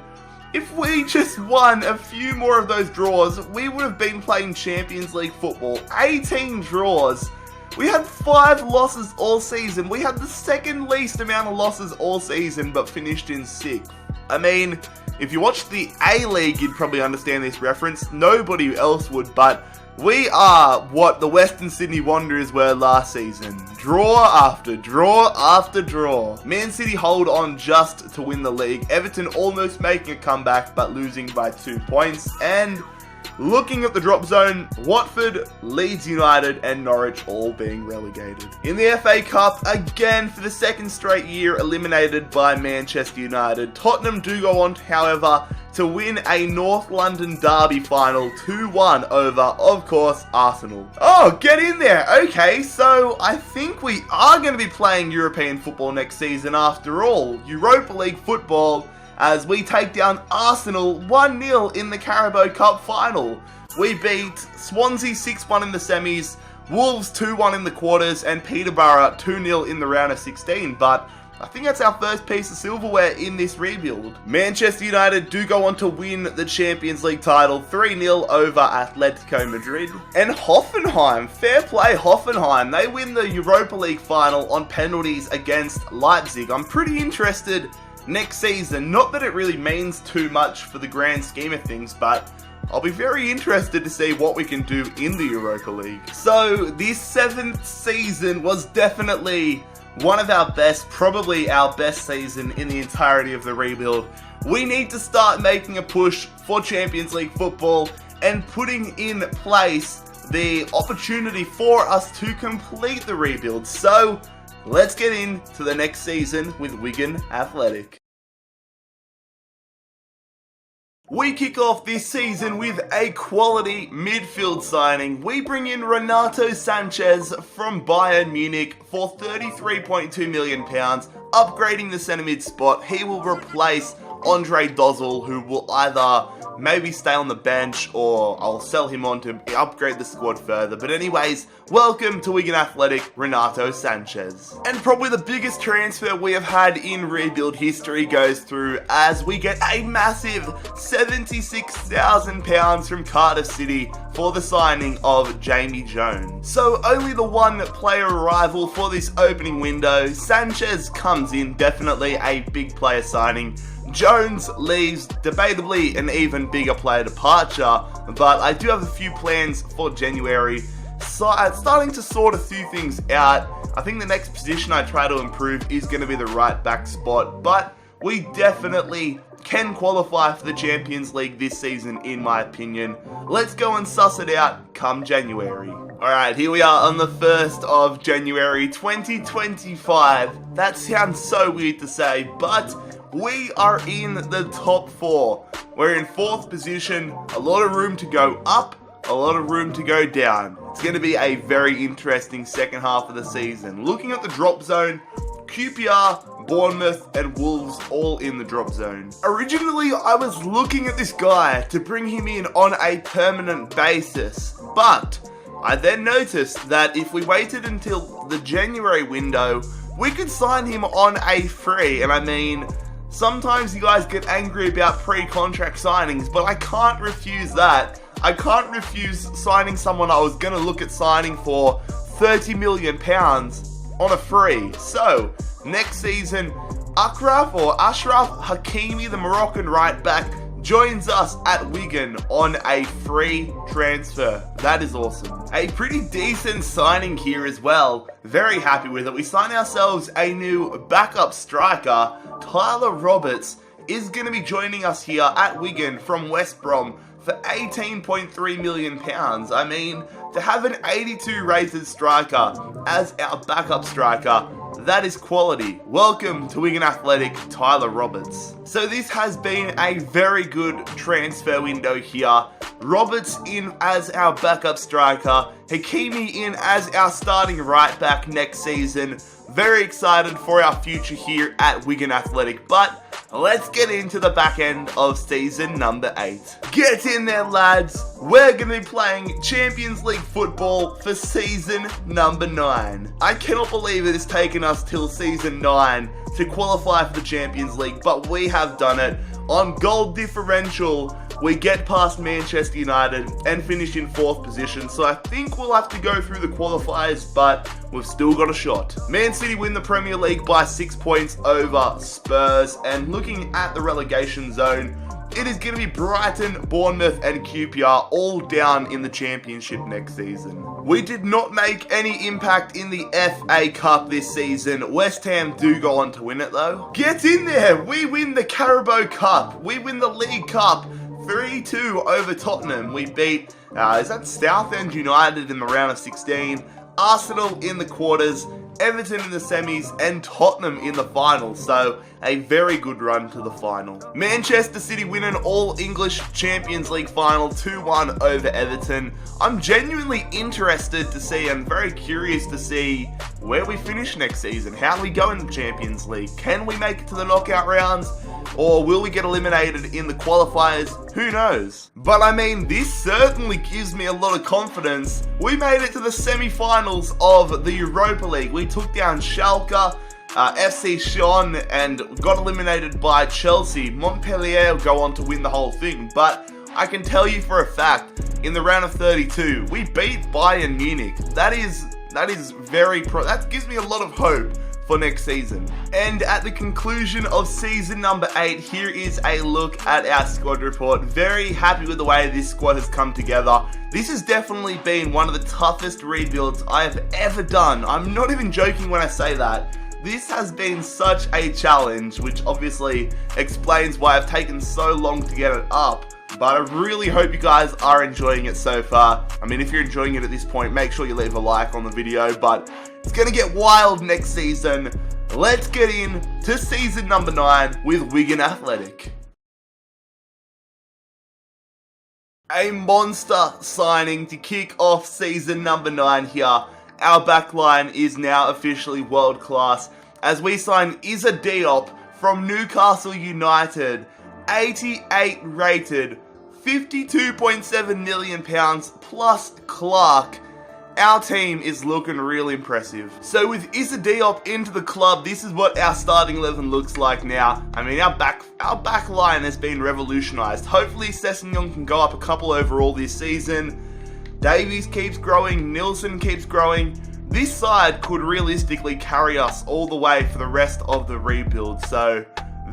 if we just won a few more of those draws, we would have been playing Champions League football. 18 draws. We had 5 losses all season. We had the second least amount of losses all season, but finished in 6th. I mean, if you watched the A-League, you'd probably understand this reference. Nobody else would, but we are what the Western Sydney Wanderers were last season. Draw after draw after draw. Man City hold on just to win the league. Everton almost making a comeback, but losing by 2 points. And looking at the drop zone, Watford, Leeds United and Norwich all being relegated. In the FA Cup, again for the second straight year, eliminated by Manchester United. Tottenham do go on, however, to win a North London derby final 2-1 over, of course, Arsenal. Oh, get in there. Okay, so I think we are going to be playing European football next season after all. Europa League football, as we take down Arsenal 1-0 in the Carabao Cup final. We beat Swansea 6-1 in the semis, Wolves 2-1 in the quarters, and Peterborough 2-0 in the round of 16, but I think that's our first piece of silverware in this rebuild. Manchester United do go on to win the Champions League title 3-0 over Atletico Madrid. And Hoffenheim, fair play Hoffenheim, they win the Europa League final on penalties against Leipzig. I'm pretty interested next season, not that it really means too much for the grand scheme of things, but I'll be very interested to see what we can do in the Europa League. So this 7th season was definitely one of our best, probably our best season in the entirety of the rebuild. We need to start making a push for Champions League football and putting in place the opportunity for us to complete the rebuild. So let's get into the next season with Wigan Athletic. We kick off this season with a quality midfield signing. We bring in Renato Sanchez from Bayern Munich for £33.2 million, upgrading the centre mid spot. He will replace Andre Dozl, who will either maybe stay on the bench or I'll sell him on to upgrade the squad further. But anyways, welcome to Wigan Athletic, Renato Sanchez. And probably the biggest transfer we have had in rebuild history goes through as we get a massive £76,000 from Cardiff City for the signing of Jamie Jones. So only the one player arrival for this opening window. Sanchez comes in, definitely a big player signing. Jones leaves, debatably an even bigger player departure, but I do have a few plans for January. So starting to sort a few things out. I think the next position I try to improve is going to be the right back spot, but we definitely can qualify for the Champions League this season in my opinion. Let's go and suss it out come January. Alright, here we are on the 1st of January 2025. That sounds so weird to say, but we are in the top 4. We're in 4th position, a lot of room to go up, a lot of room to go down. It's going to be a very interesting second half of the season. Looking at the drop zone, QPR, Bournemouth and Wolves all in the drop zone. Originally, I was looking at this guy to bring him in on a permanent basis, but I then noticed that if we waited until the January window, we could sign him on a free. And I mean, sometimes you guys get angry about pre-contract signings, but I can't refuse that. I can't refuse signing someone I was going to look at signing for £30 million on a free. So, next season, Ashraf Hakimi, the Moroccan right back, joins us at Wigan on a free transfer. That is awesome. A pretty decent signing here as well. Very happy with it. We sign ourselves a new backup striker. Tyler Roberts is going to be joining us here at Wigan from West Brom for £18.3 million. I mean, to have an 82 rated striker as our backup striker, that is quality. Welcome to Wigan Athletic, Tyler Roberts. So this has been a very good transfer window here. Roberts in as our backup striker, Hakimi in as our starting right back next season. Very excited for our future here at Wigan Athletic, but let's get into the back end of season number 8. Get in there, lads. We're going to be playing Champions League football for season number 9. I cannot believe it has taken us till season 9 to qualify for the Champions League, but we have done it. On goal differential, we get past Manchester United and finish in 4th position, so I think we'll have to go through the qualifiers, but we've still got a shot. Man City win the Premier League by 6 points over Spurs, and looking at the relegation zone, it is going to be Brighton, Bournemouth and QPR all down in the Championship next season. We did not make any impact in the FA Cup this season. West Ham do go on to win it though. Get in there! We win the Carabao Cup. We win the League Cup 3-2 over Tottenham. We beat, is that Southend United in the round of 16, Arsenal in the quarters, Everton in the semis, and Tottenham in the final, so a very good run to the final. Manchester City win an all-English Champions League final 2-1 over Everton. I'm genuinely interested to see, and very curious to see where we finish next season. How we go in the Champions League? Can we make it to the knockout rounds? Or will we get eliminated in the qualifiers? Who knows? But I mean, this certainly gives me a lot of confidence. We made it to the semi-finals of the Europa League. We took down Schalke, FC Sion, and got eliminated by Chelsea. Montpellier will go on to win the whole thing, but I can tell you for a fact, in the round of 32, we beat Bayern Munich. That gives me a lot of hope for next season. And at the conclusion of season number 8, here is a look at our squad report. Very happy with the way this squad has come together. This has definitely been one of the toughest rebuilds I have ever done. I'm not even joking when I say that. This has been such a challenge, which obviously explains why I've taken so long to get it up. But I really hope you guys are enjoying it so far. I mean, if you're enjoying it at this point, make sure you leave a like on the video, but it's going to get wild next season. Let's get in to season number 9 with Wigan Athletic. A monster signing to kick off season number 9 here. Our backline is now officially world class as we sign Issa Diop from Newcastle United. 88 rated, £52.7 million plus Clark. Our team is looking real impressive. So with Issa Diop into the club, this is what our starting 11 looks like now. I mean, our back line has been revolutionised. Hopefully Sessegnon can go up a couple overall this season. Davies keeps growing, Nilsson keeps growing. This side could realistically carry us all the way for the rest of the rebuild. So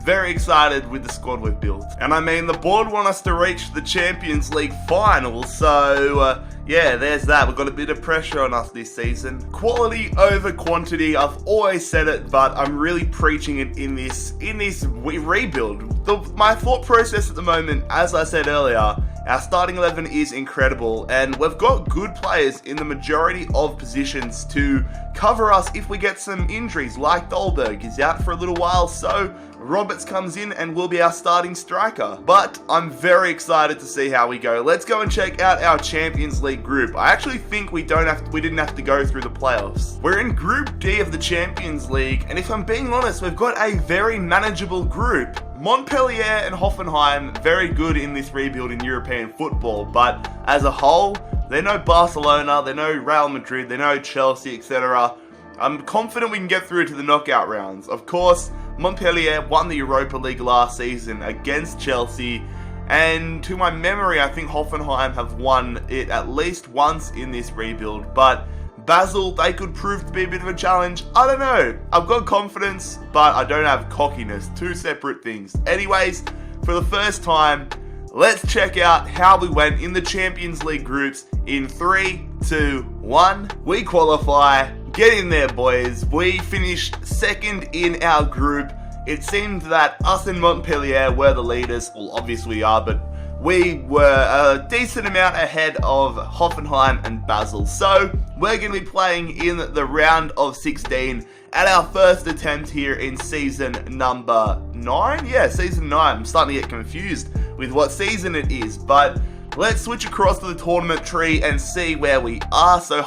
very excited with the squad we've built. And I mean, the board want us to reach the Champions League final, so yeah, there's that. We've got a bit of pressure on us this season. Quality over quantity, I've always said it, but I'm really preaching it in this rebuild. My thought process at the moment, as I said earlier, our starting 11 is incredible, and we've got good players in the majority of positions to cover us if we get some injuries, like Dolberg is out for a little while, so Roberts comes in and will be our starting striker. But I'm very excited to see how we go. Let's go and check out our Champions League group. I actually think we didn't have to go through the playoffs. We're in Group D of the Champions League, and if I'm being honest, we've got a very manageable group. Montpellier and Hoffenheim, very good in this rebuild in European football, but as a whole, they're no Barcelona, they're no Real Madrid, they're no Chelsea, etc. I'm confident we can get through to the knockout rounds. Of course, Montpellier won the Europa League last season against Chelsea, and to my memory, I think Hoffenheim have won it at least once in this rebuild, but Basel, they could prove to be a bit of a challenge. I don't know. I've got confidence, but I don't have cockiness. Two separate things. Anyways, for the first time, let's check out how we went in the Champions League groups in 3, 2, 1. We qualify. Get in there, boys. We finished second in our group. It seemed that us and Montpellier were the leaders. Well, obviously we are, but we were a decent amount ahead of Hoffenheim and Basel. So we're going to be playing in the round of 16 at our first attempt here in season number 9. Yeah, season 9. I'm starting to get confused with what season it is, but let's switch across to the tournament tree and see where we are. So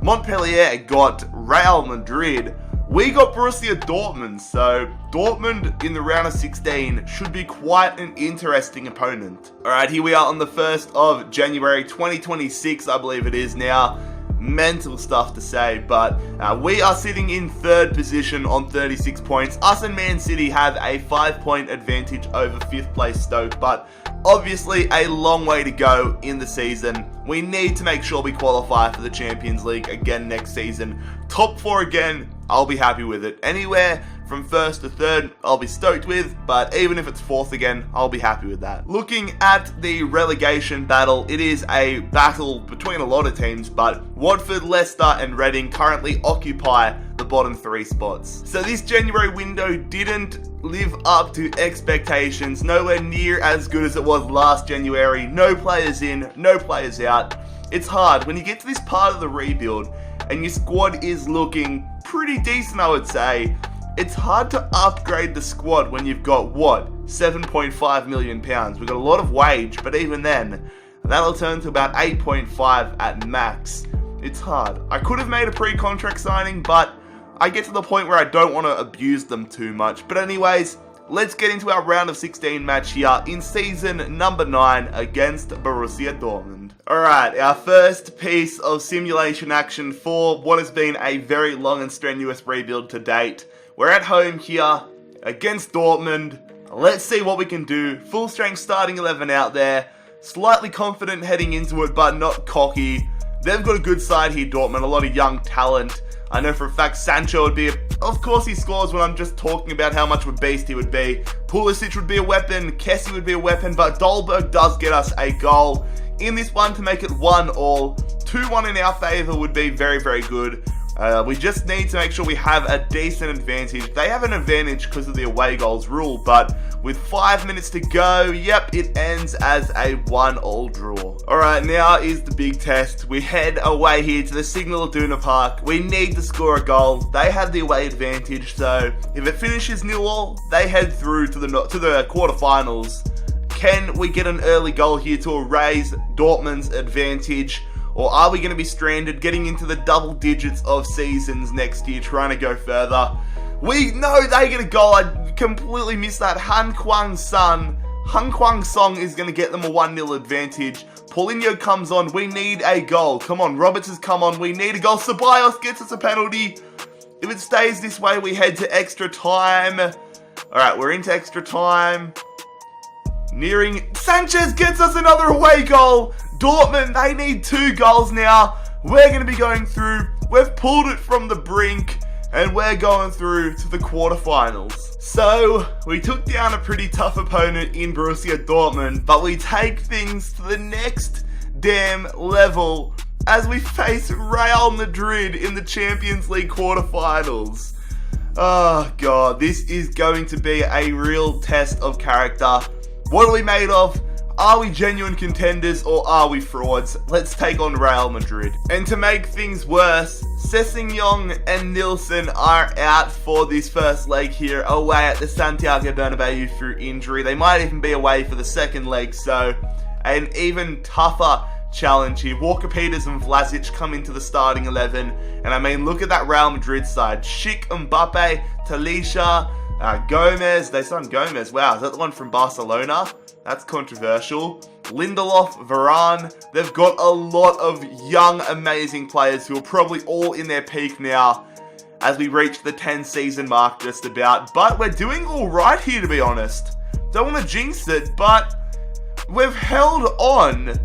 Montpellier got Real Madrid, we got Borussia Dortmund, so Dortmund in the round of 16 should be quite an interesting opponent. Alright, here we are on the 1st of January 2026, I believe it is now. Mental stuff to say, but we are sitting in 3rd position on 36 points. Us and Man City have a 5-point advantage over 5th place Stoke, but obviously a long way to go in the season. We need to make sure we qualify for the Champions League again next season. Top 4 again, I'll be happy with it. Anywhere from 1st to 3rd, I'll be stoked with, but even if it's 4th again, I'll be happy with that. Looking at the relegation battle, it is a battle between a lot of teams, but Watford, Leicester and Reading currently occupy the bottom 3 spots. So this January window didn't live up to expectations, nowhere near as good as it was last January. No players in, no players out. It's hard when you get to this part of the rebuild and your squad is looking pretty decent, I would say. It's hard to upgrade the squad when you've got, what, £7.5 million. We've got a lot of wage, but even then, that'll turn to about 8.5 at max. It's hard. I could have made a pre-contract signing, but I get to the point where I don't want to abuse them too much. But anyways, let's get into our round of 16 match here in season number 9 against Borussia Dortmund. Alright, our first piece of simulation action for what has been a very long and strenuous rebuild to date. We're at home here against Dortmund. Let's see what we can do. Full strength starting 11 out there. Slightly confident heading into it, but not cocky. They've got a good side here, Dortmund. A lot of young talent. I know for a fact Sancho would be of course he scores when I'm just talking about how much of a beast he would be. Pulisic would be a weapon. Kessie would be a weapon, but Dolberg does get us a goal in this one to make it 1-1. 2-1 in our favour would be very, very good. We just need to make sure we have a decent advantage. They have an advantage because of the away goals rule, but with 5 minutes to go, yep, it ends as a 1-1 draw. Alright, now is the big test. We head away here to the Signal Iduna Park. We need to score a goal. They have the away advantage, so if it finishes 0-0, they head through to the quarterfinals. Can we get an early goal here to erase Dortmund's advantage? Or are we going to be stranded getting into the double digits of seasons next year trying to go further? We know they get a goal. I completely missed that. Han Kwang Song is going to get them a 1-0 advantage. Paulinho comes on. We need a goal. Come on, Roberts has come on. We need a goal. Ceballos gets us a penalty. If it stays this way, we head to extra time. Alright, we're into extra time. Nearing. Sanchez gets us another away goal. Dortmund, they need 2 goals now. We're going to be going through. We've pulled it from the brink. And we're going through to the quarterfinals. So, we took down a pretty tough opponent in Borussia Dortmund. But we take things to the next damn level as we face Real Madrid in the Champions League quarterfinals. Oh god, this is going to be a real test of character. What are we made of? Are we genuine contenders or are we frauds? Let's take on Real Madrid. And to make things worse, Sessegnon and Nilsson are out for this first leg here away at the Santiago Bernabeu through injury. They might even be away for the second leg, so an even tougher challenge here. Walker-Peters and Vlasic come into the starting 11. And I mean, look at that Real Madrid side. Schick, Mbappe, Talisha, Gomez. They signed Gomez. Wow, is that the one from Barcelona? That's controversial. Lindelof, Varane. They've got a lot of young, amazing players who are probably all in their peak now as we reach the 10-season mark just about. But we're doing all right here, to be honest. Don't want to jinx it, but we've held on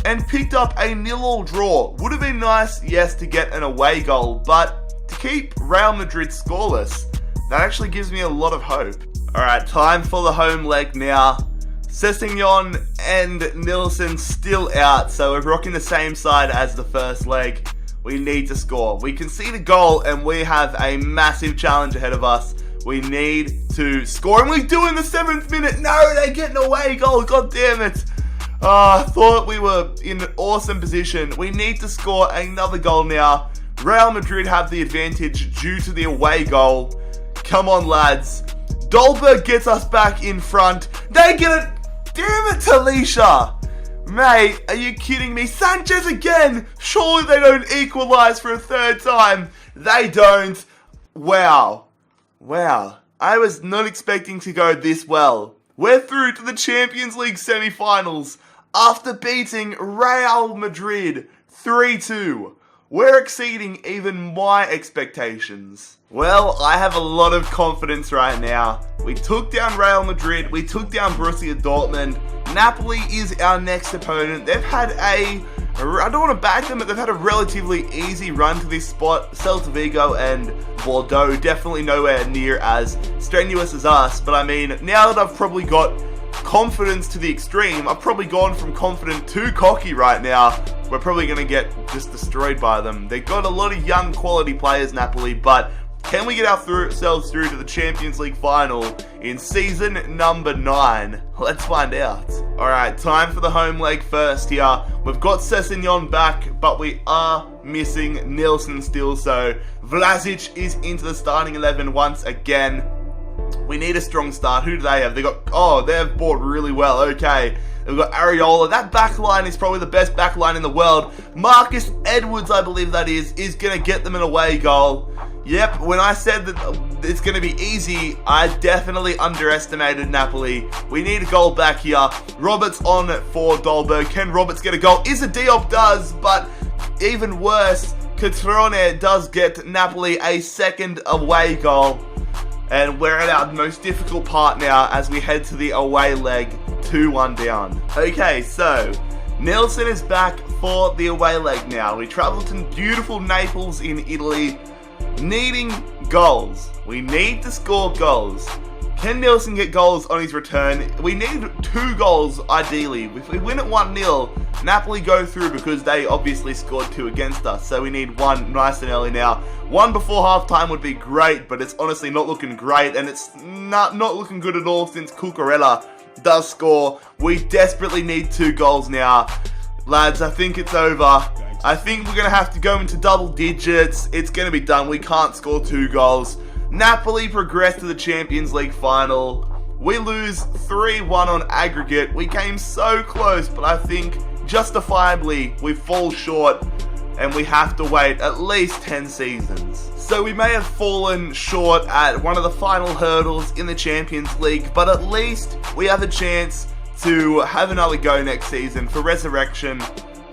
and picked up a 0-0 draw. Would have been nice, yes, to get an away goal, but to keep Real Madrid scoreless, that actually gives me a lot of hope. Alright, time for the home leg now. Sessegnon and Nilsson still out, so we're rocking the same side as the first leg. We need to score. We concede a goal and we have a massive challenge ahead of us. We need to score, and we do in the 7th minute. No, they get an away goal. God damn it. I thought we were in an awesome position. We need to score another goal now. Real Madrid have the advantage due to the away goal. Come on, lads. Dolberg gets us back in front. They get it. Damn it, Talisha. Mate, are you kidding me? Sanchez again. Surely they don't equalise for a third time. They don't. Wow. I was not expecting to go this well. We're through to the Champions League semi-finals after beating Real Madrid 3-2. We're exceeding even my expectations. Well, I have a lot of confidence right now. We took down Real Madrid, we took down Borussia Dortmund. Napoli is our next opponent. They've had I don't want to back them, but they've had a relatively easy run to this spot. Celta Vigo and Bordeaux definitely nowhere near as strenuous as us. But I mean, now that I've probably got confidence to the extreme, I've probably gone from confident to cocky right now. We're probably going to get just destroyed by them. They've got a lot of young quality players, Napoli, but can we get ourselves through to the Champions League final in season number 9? Let's find out. Alright, time for the home leg first here. We've got Sessegnon back, but we are missing Nilsson still, so Vlasic is into the starting 11 once again. We need a strong start. Who do they have? They've bought really well. Okay. They've got Areola. That back line is probably the best back line in the world. Marcus Edwards, I believe that is going to get them an away goal. Yep, when I said that it's going to be easy, I definitely underestimated Napoli. We need a goal back here. Roberts on for Dolberg. Can Roberts get a goal? Issa Diop does, but even worse, Catrone does get Napoli a second away goal. And we're at our most difficult part now as we head to the away leg, 2-1 down. Okay, so Nilsson is back for the away leg now. We travel to beautiful Naples in Italy, needing goals. We need to score goals. Can Nilsson get goals on his return? We need 2 goals ideally. If we win at 1-0, Napoli go through because they obviously scored 2 against us. So we need 1 nice and early now. 1 before halftime would be great, but it's honestly not looking great, and it's not looking good at all since Cucurella does score. We desperately need 2 goals now. Lads, I think it's over. I think we're going to have to go into double digits. It's going to be done. We can't score 2 goals. Napoli progress to the Champions League final. We lose 3-1 on aggregate. We came so close, but I think justifiably we fall short and we have to wait at least 10 seasons. So we may have fallen short at one of the final hurdles in the Champions League, but at least we have a chance to have another go next season for resurrection.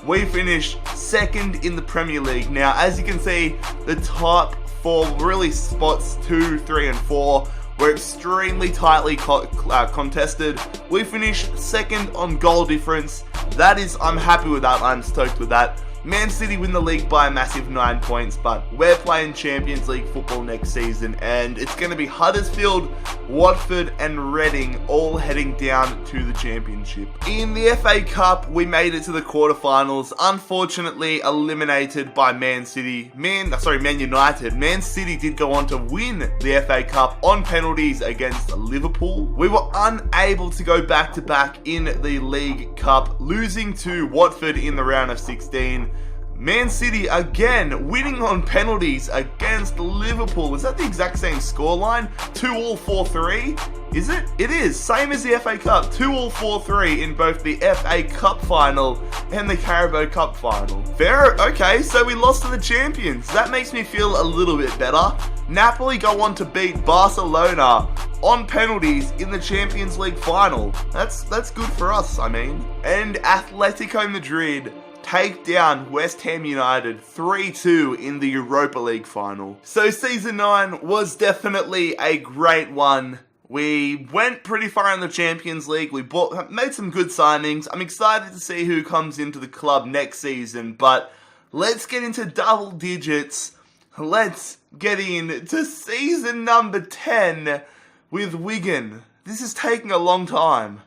We finish 2nd in the Premier League. Now, as you can see, the top 4 really spots 2, 3 and 4 were extremely tightly contested. We finished 2nd on goal difference. I'm happy with that. I'm stoked with that. Man City win the league by a massive 9 points, but we're playing Champions League football next season, and it's going to be Huddersfield, Watford and Reading all heading down to the Championship. In the FA Cup, we made it to the quarterfinals, unfortunately eliminated by Man United. Man City did go on to win the FA Cup on penalties against Liverpool. We were unable to go back-to-back in the League Cup, losing to Watford in the round of 16. Man City again winning on penalties against Liverpool. Is that the exact same scoreline? 2-2, 4-3? Is it? It is. Same as the FA Cup. 2-2, 4-3 in both the FA Cup final and the Carabao Cup final. Fair. Okay, so we lost to the champions. That makes me feel a little bit better. Napoli go on to beat Barcelona on penalties in the Champions League final. That's good for us, I mean. And Atletico Madrid take down West Ham United 3-2 in the Europa League final. So season 9 was definitely a great one. We went pretty far in the Champions League. We made some good signings. I'm excited to see who comes into the club next season, but let's get into double digits. Let's get into season number 10 with Wigan. This is taking a long time.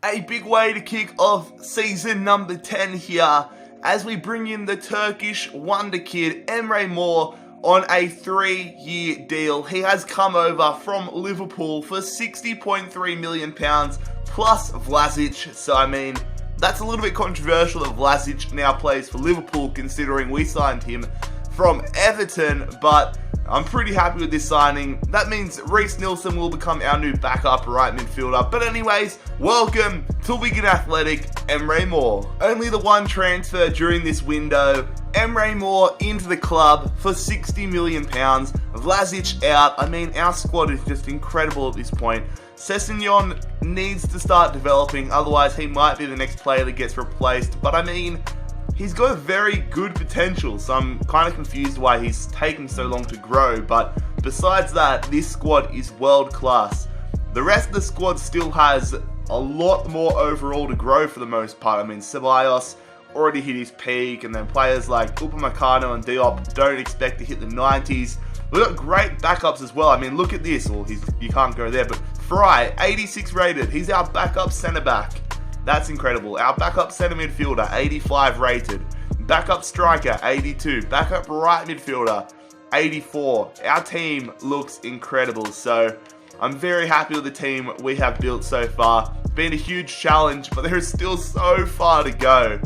A big way to kick off season number 10 here as we bring in the Turkish wonder kid Emre Mor on a 3-year deal. He has come over from Liverpool for £60.3 million plus Vlasic. So I mean, that's a little bit controversial that Vlasic now plays for Liverpool considering we signed him from Everton, but I'm pretty happy with this signing. That means Reece Nelson will become our new backup right midfielder. But anyways, welcome to Wigan Athletic, Emre Moore. Only the one transfer during this window. Emre Moore into the club for £60 million. Vlasic out. I mean, our squad is just incredible at this point. Sessegnon needs to start developing, otherwise he might be the next player that gets replaced. But I mean, he's got very good potential, so I'm kind of confused why he's taking so long to grow. But besides that, this squad is world class. The rest of the squad still has a lot more overall to grow for the most part. I mean, Ceballos already hit his peak, and then players like Upamecano and Diop don't expect to hit the 90s. We've got great backups as well. I mean, look at this. Well, you can't go there, but Fry, 86 rated. He's our backup centre back. That's incredible. Our backup centre midfielder, 85 rated. Backup striker, 82. Backup right midfielder, 84. Our team looks incredible. So I'm very happy with the team we have built so far. Been a huge challenge, but there is still so far to go.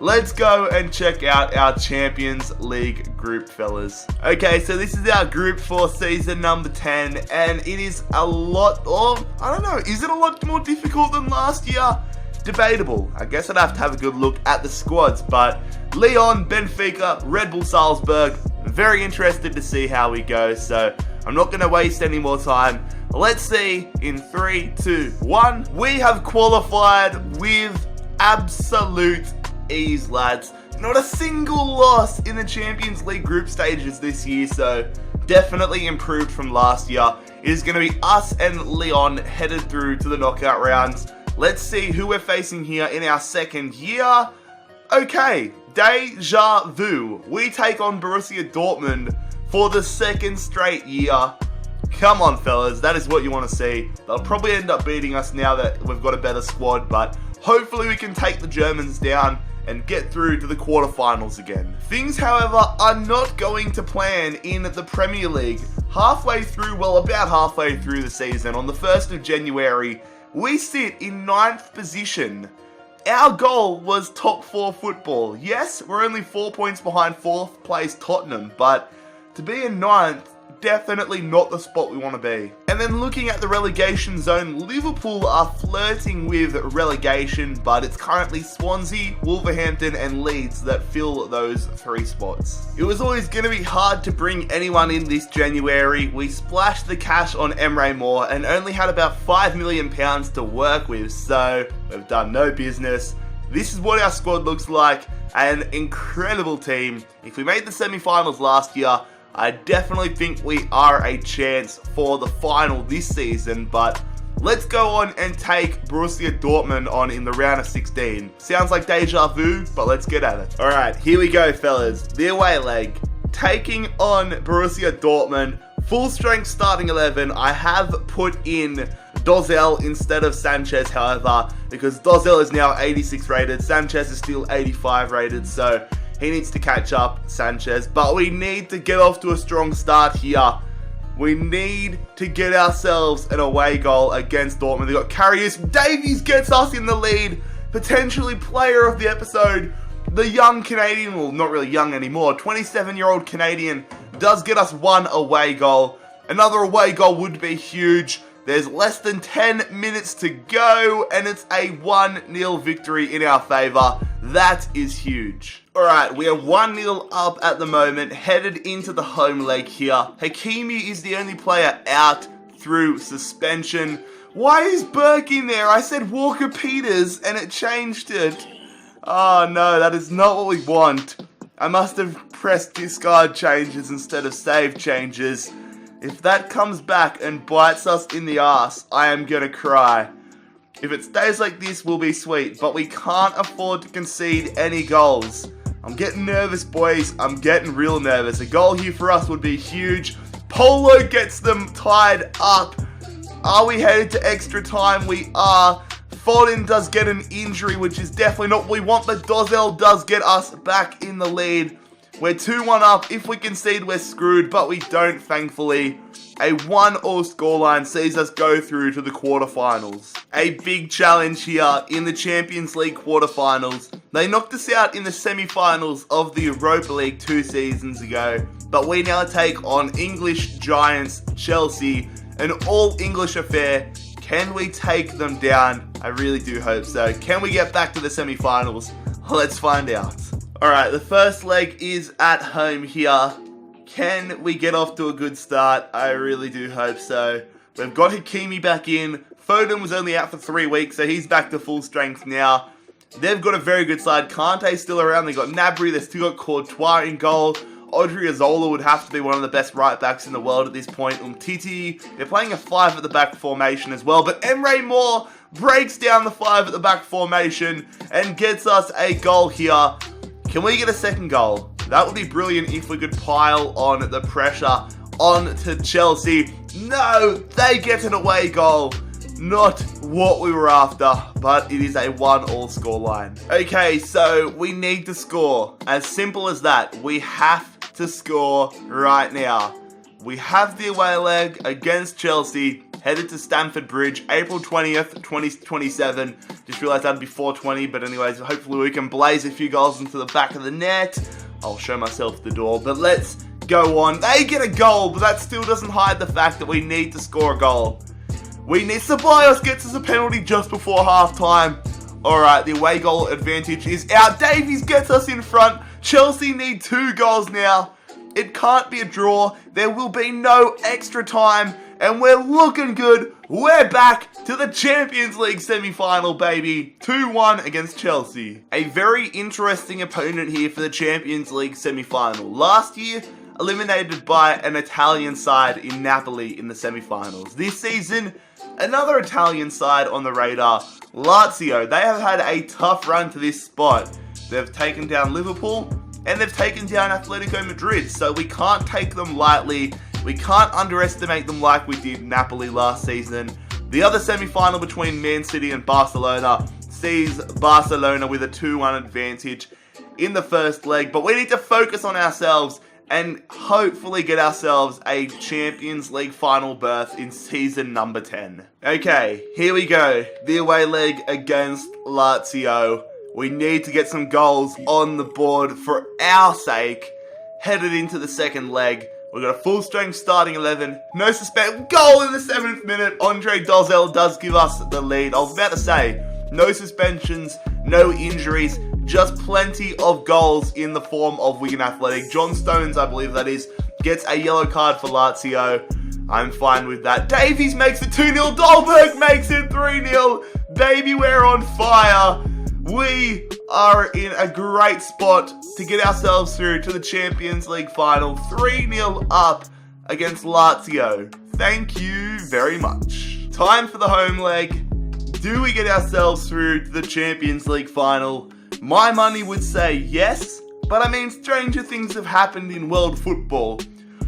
Let's go and check out our Champions League group, fellas. Okay, so this is our group for season number 10, and it is a lot of, I don't know, is it a lot more difficult than last year? Debatable. I guess I'd have to have a good look at the squads, but Lyon, Benfica, Red Bull Salzburg, very interested to see how we go, so I'm not going to waste any more time. Let's see in 3, 2, 1. We have qualified with absolute ease, lads. Not a single loss in the Champions League group stages this year, so definitely improved from last year. It is going to be us and Lyon headed through to the knockout rounds. Let's see who we're facing here in our second year. Okay, deja vu. We take on Borussia Dortmund for the second straight year. Come on, fellas, that is what you want to see. They'll probably end up beating us now that we've got a better squad, but hopefully we can take the Germans down and get through to the quarterfinals again. Things, however, are not going to plan in the Premier League. About halfway through the season, on the 1st of January, we sit in 9th position. Our goal was top 4 football. Yes, we're only 4 points behind 4th place Tottenham, but to be in 9th, definitely not the spot we want to be. And then looking at the relegation zone, Liverpool are flirting with relegation, but it's currently Swansea, Wolverhampton and Leeds that fill those 3 spots. It was always going to be hard to bring anyone in this January. We splashed the cash on Emre Moore and only had about £5 million to work with, so we've done no business. This is what our squad looks like, an incredible team. If we made the semi-finals last year, I definitely think we are a chance for the final this season, but let's go on and take Borussia Dortmund on in the round of 16. Sounds like deja vu, but let's get at it. Alright, here we go, fellas. The away leg. Taking on Borussia Dortmund. Full strength starting 11. I have put in Dozel instead of Sanchez, however, because Dozel is now 86 rated. Sanchez is still 85 rated, so he needs to catch up, Sanchez. But we need to get off to a strong start here. We need to get ourselves an away goal against Dortmund. They've got Karius. Davies gets us in the lead. Potentially player of the episode. The young Canadian, well, not really young anymore, 27-year-old Canadian does get us 1 away goal. Another away goal would be huge. There's less than 10 minutes to go, and it's a 1-0 victory in our favour. That is huge. Alright, we are 1-0 up at the moment, headed into the home leg here. Hakimi is the only player out through suspension. Why is Burke in there? I said Walker-Peters, and it changed it. Oh no, that is not what we want. I must have pressed discard changes instead of save changes. If that comes back and bites us in the ass, I am gonna cry. If it stays like this, we'll be sweet, but we can't afford to concede any goals. I'm getting nervous, boys. I'm getting real nervous. A goal here for us would be huge. Polo gets them tied up. Are we headed to extra time? We are. Foden does get an injury, which is definitely not what we want, but Dozel does get us back in the lead. We're 2-1 up. If we concede, we're screwed, but we don't, thankfully. A 1-1 scoreline sees us go through to the quarterfinals. A big challenge here in the Champions League quarterfinals. They knocked us out in the semi-finals of the Europa League 2 seasons ago, but we now take on English giants Chelsea, an all-English affair. Can we take them down? I really do hope so. Can we get back to the semi-finals? Let's find out. Alright, the first leg is at home here. Can we get off to a good start? I really do hope so. We've got Hakimi back in. Foden was only out for 3 weeks, so he's back to full strength now. They've got a very good side. Kante's still around. They've got Gnabry. They've still got Courtois in goal. Odriozola would have to be one of the best right-backs in the world at this point. Umtiti, they're playing a 5 at the back formation as well. But Emre Moore breaks down the 5 at the back formation and gets us a goal here. Can we get a second goal? That would be brilliant if we could pile on the pressure onto Chelsea. No, they get an away goal. Not what we were after, but it is a 1-1 scoreline. Okay, so we need to score. As simple as that. We have to score right now. We have the away leg against Chelsea, headed to Stamford Bridge, April 20th, 2027. Just realised that'd be 420, but anyways, hopefully we can blaze a few goals into the back of the net. I'll show myself the door, but let's go on. They get a goal, but that still doesn't hide the fact that we need to score a goal. We need Ceballos gets us a penalty just before half-time. Alright, the away goal advantage is out. Davies gets us in front. Chelsea need 2 goals now. It can't be a draw. There will be no extra time. And we're looking good. We're back to the Champions League semi-final, baby. 2-1 against Chelsea. A very interesting opponent here for the Champions League semi-final. Last year, eliminated by an Italian side in Napoli in the semi-finals. This season, another Italian side on the radar, Lazio. They have had a tough run to this spot. They've taken down Liverpool and they've taken down Atletico Madrid, so we can't take them lightly. We can't underestimate them like we did Napoli last season. The other semi-final between Man City and Barcelona sees Barcelona with a 2-1 advantage in the first leg, but we need to focus on ourselves and hopefully get ourselves a Champions League final berth in season number 10. Okay, here we go. The away leg against Lazio. We need to get some goals on the board for our sake. Headed into the second leg. We've got a full strength starting 11. No suspense. Goal in the 7th minute. Andre Dozel does give us the lead. I was about to say, no suspensions, no injuries, just plenty of goals in the form of Wigan Athletic. John Stones, I believe that is, gets a yellow card for Lazio. I'm fine with that. Davies makes it 2-0. Dolberg makes it 3-0. Baby, we're on fire. We are in a great spot to get ourselves through to the Champions League final. 3-0 up against Lazio. Thank you very much. Time for the home leg. Do we get ourselves through to the Champions League final? My money would say yes, but I mean, stranger things have happened in world football.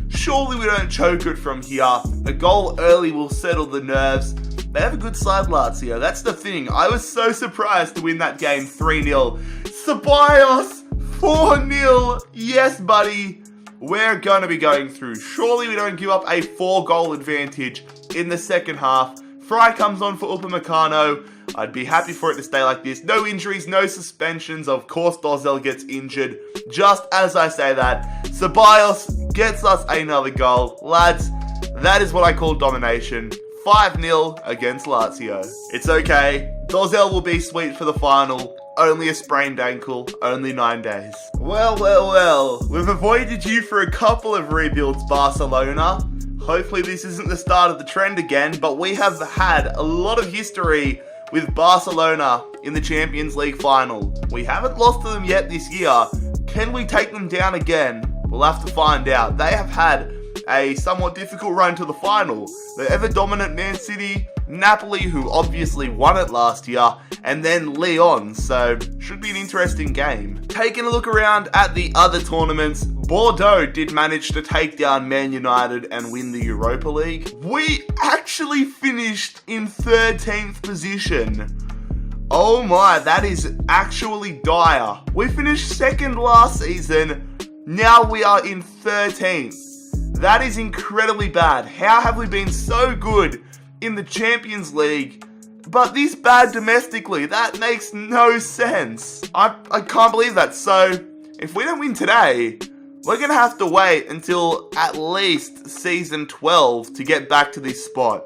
Surely we don't choke it from here. A goal early will settle the nerves. They have a good side, Lazio. That's the thing. I was so surprised to win that game 3-0. Ceballos, 4-0. Yes, buddy. We're going to be going through. Surely we don't give up a 4-goal advantage in the second half. Fry comes on for Upamecano. I'd be happy for it to stay like this. No injuries, no suspensions. Of course, Dozel gets injured. Just as I say that, Ceballos gets us another goal. Lads, that is what I call domination. 5-0 against Lazio. It's okay. Dozel will be sweet for the final. Only a sprained ankle. Only 9 days. Well. We've avoided you for a couple of rebuilds, Barcelona. Hopefully this isn't the start of the trend again, but we have had a lot of history with Barcelona in the Champions League final. We haven't lost to them yet this year. Can we take them down again? We'll have to find out. They have had a somewhat difficult run to the final. The ever-dominant Man City, Napoli, who obviously won it last year, and then Lyon, so should be an interesting game. Taking a look around at the other tournaments, Bordeaux did manage to take down Man United and win the Europa League. We actually finished in 13th position. Oh my, that is actually dire. We finished second last season, now we are in 13th. That is incredibly bad. How have we been so good in the Champions League, but this bad domestically? That makes no sense. I can't believe that. So, if we don't win today, we're going to have to wait until at least Season 12 to get back to this spot.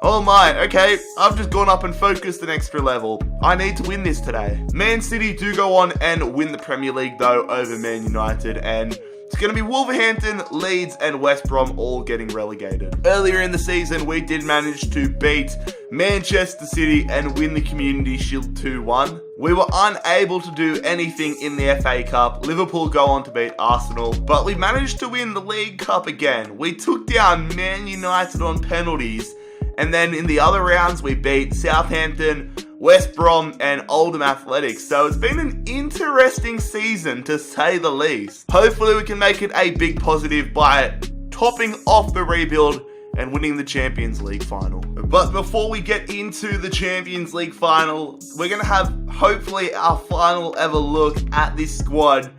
Oh my, okay, I've just gone up and focused an extra level. I need to win this today. Man City do go on and win the Premier League though over Man United, and it's going to be Wolverhampton, Leeds and West Brom all getting relegated. Earlier in the season, we did manage to beat Manchester City and win the Community Shield 2-1. We were unable to do anything in the FA Cup. Liverpool go on to beat Arsenal, but we managed to win the League Cup again. We took down Man United on penalties, and then in the other rounds, we beat Southampton, West Brom and Wigan Athletic. So it's been an interesting season to say the least. Hopefully we can make it a big positive by topping off the rebuild and winning the Champions League final. But before we get into the Champions League final, we're going to have hopefully our final ever look at this squad.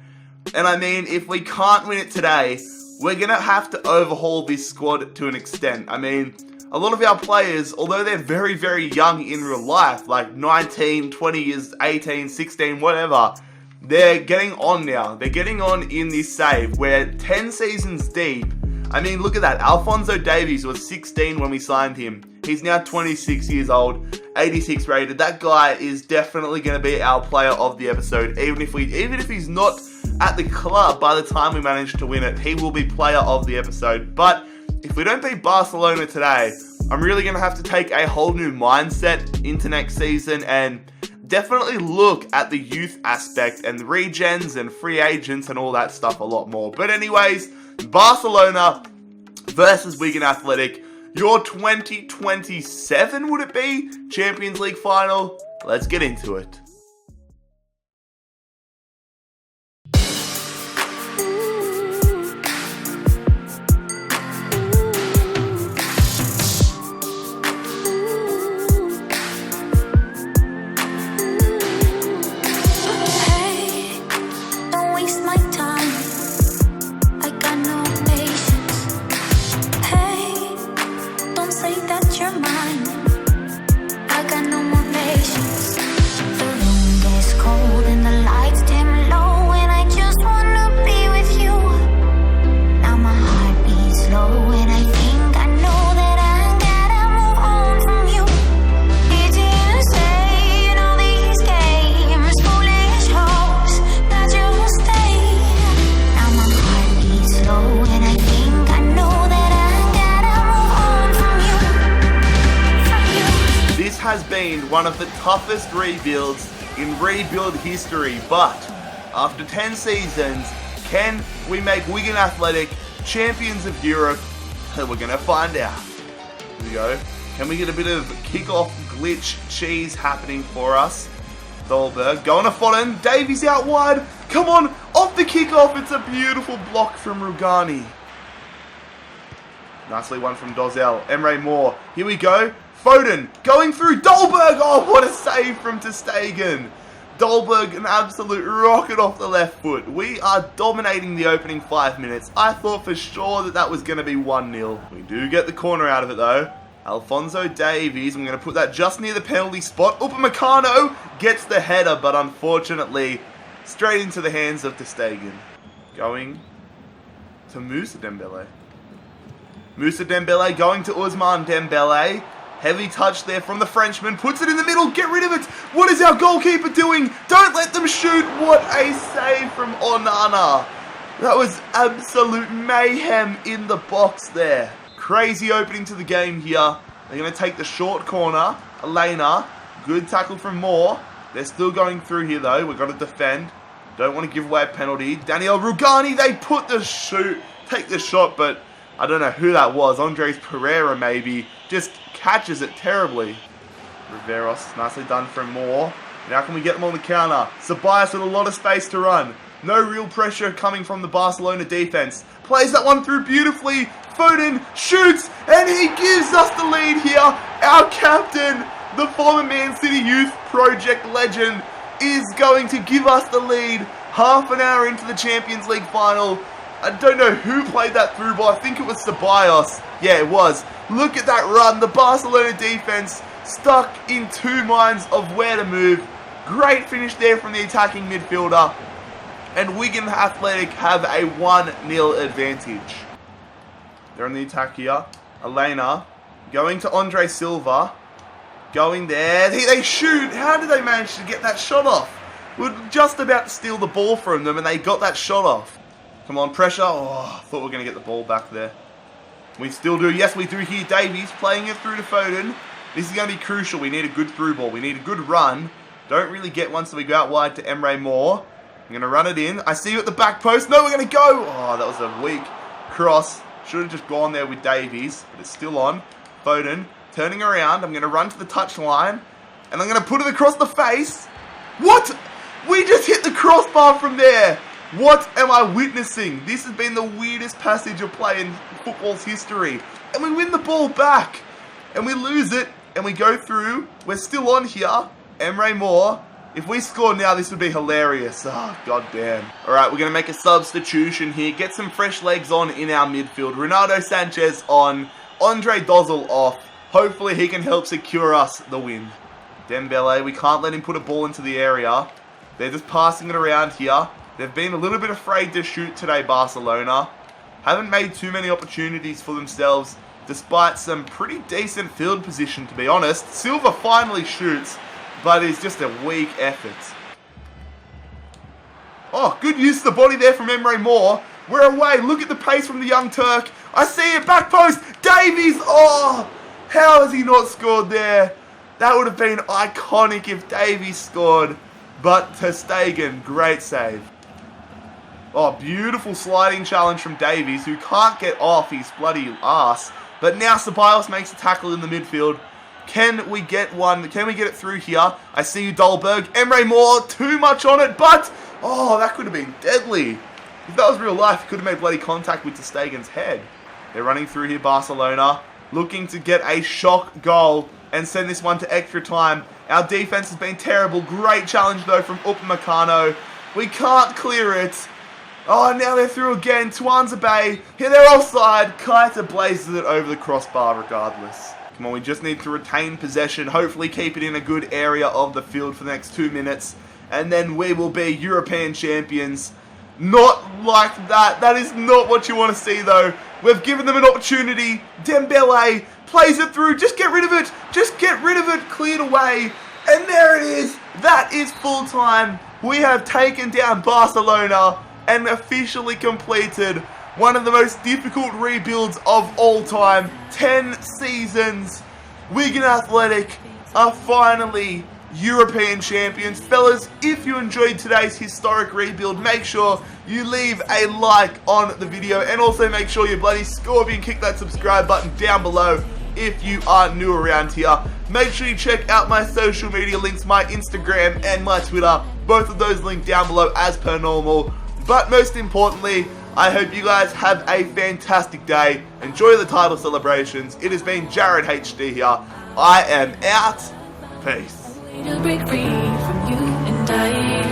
And I mean, if we can't win it today, we're going to have to overhaul this squad to an extent. I mean, a lot of our players, although they're very, very young in real life, like 19, 20 years, 18, 16, whatever, they're getting on now. They're getting on in this save. We're 10 seasons deep. I mean, look at that. Alphonso Davies was 16 when we signed him. He's now 26 years old, 86 rated. That guy is definitely going to be our player of the episode. Even if he's not at the club by the time we manage to win it, he will be player of the episode. But if we don't beat Barcelona today, I'm really going to have to take a whole new mindset into next season and definitely look at the youth aspect and the regens and free agents and all that stuff a lot more. But anyways, Barcelona versus Wigan Athletic, your 2027, would it be? Champions League final? Let's get into it. Has been one of the toughest rebuilds in rebuild history, but after 10 seasons, can we make Wigan Athletic champions of Europe? We're gonna find out. Here we go. Can we get a bit of kick-off glitch cheese happening for us? Dolberg going to Foden. Davies out wide. Come on, off the kick-off. It's a beautiful block from Rugani. Nicely one from Dozel. Emre Moore. Here we go. Foden going through. Dolberg. Oh, what a save from ter Stegen. Dolberg, an absolute rocket off the left foot. We are dominating the opening 5 minutes. I thought for sure that was going to be 1-0. We do get the corner out of it though. Alphonso Davies, I'm going to put that just near the penalty spot. Upamecano gets the header, but unfortunately, straight into the hands of ter Stegen. Going to Moussa Dembele. Moussa Dembele going to Ousmane Dembele. Heavy touch there from the Frenchman. Puts it in the middle. Get rid of it. What is our goalkeeper doing? Don't let them shoot. What a save from Onana. That was absolute mayhem in the box there. Crazy opening to the game here. They're going to take the short corner. Elena. Good tackle from Moore. They're still going through here though. We've got to defend. Don't want to give away a penalty. Daniel Rugani. They put the take the shot, but I don't know who that was. Andres Pereira maybe. Just catches it terribly. Riveros, nicely done from Moore. Now can we get them on the counter? Ceballos with a lot of space to run. No real pressure coming from the Barcelona defense. Plays that one through beautifully. Foden shoots, and he gives us the lead here. Our captain, the former Man City Youth Project legend, is going to give us the lead half an hour into the Champions League final. I don't know who played that through ball. I think it was Ceballos. Yeah, it was. Look at that run. The Barcelona defense stuck in two minds of where to move. Great finish there from the attacking midfielder. And Wigan Athletic have a 1-0 advantage. They're on the attack here. Elena going to Andre Silva. Going there. They shoot. How did they manage to get that shot off? We're just about to steal the ball from them and they got that shot off. Come on, pressure. Oh, I thought we were going to get the ball back there. We still do. Yes, we do here. Davies playing it through to Foden. This is going to be crucial. We need a good through ball. We need a good run. Don't really get one, so we go out wide to Emre Moore. I'm going to run it in. I see you at the back post. No, we're going to go. Oh, that was a weak cross. Should have just gone there with Davies, but it's still on. Foden turning around. I'm going to run to the touchline, and I'm going to put it across the face. What? We just hit the crossbar from there. What am I witnessing? This has been the weirdest passage of play in football's history. And we win the ball back. And we lose it. And we go through. We're still on here. Emre Moore. If we score now, this would be hilarious. Oh, goddamn. Alright, we're going to make a substitution here. Get some fresh legs on in our midfield. Ronaldo Sanchez on. Andre Dozzle off. Hopefully he can help secure us the win. Dembele, we can't let him put a ball into the area. They're just passing it around here. They've been a little bit afraid to shoot today, Barcelona. Haven't made too many opportunities for themselves, despite some pretty decent field position, to be honest. Silva finally shoots, but it's just a weak effort. Oh, good use of the body there from Emre Moore. We're away. Look at the pace from the young Turk. I see it. Back post. Davies. Oh, how has he not scored there? That would have been iconic if Davies scored. But Ter Stegen, great save. Oh, beautiful sliding challenge from Davies, who can't get off his bloody ass. But now Ceballos makes a tackle in the midfield. Can we get one? Can we get it through here? I see you, Dolberg. Emre Moore, too much on it, but... Oh, that could have been deadly. If that was real life, it could have made bloody contact with Ter Stegen's head. They're running through here, Barcelona. Looking to get a shock goal and send this one to extra time. Our defense has been terrible. Great challenge, though, from Upamecano. We can't clear it. Oh, now they're through again. Tuanzebe. Here they're offside. Kaita blazes it over the crossbar regardless. Come on, we just need to retain possession. Hopefully keep it in a good area of the field for the next 2 minutes. And then we will be European champions. Not like that. That is not what you want to see, though. We've given them an opportunity. Dembele plays it through. Just get rid of it. Just get rid of it. Cleared away. And there it is. That is full time. We have taken down Barcelona and officially completed one of the most difficult rebuilds of all time. 10 seasons. Wigan Athletic are finally European champions. Fellas, if you enjoyed today's historic rebuild, make sure you leave a like on the video, and also make sure you bloody scorpion kick that subscribe button down below if you are new around here. Make sure you check out my social media links, my Instagram and my Twitter. Both of those linked down below as per normal. But most importantly, I hope you guys have a fantastic day. Enjoy the title celebrations. It has been JarradHD here. I am out. Peace. To break free from you and I.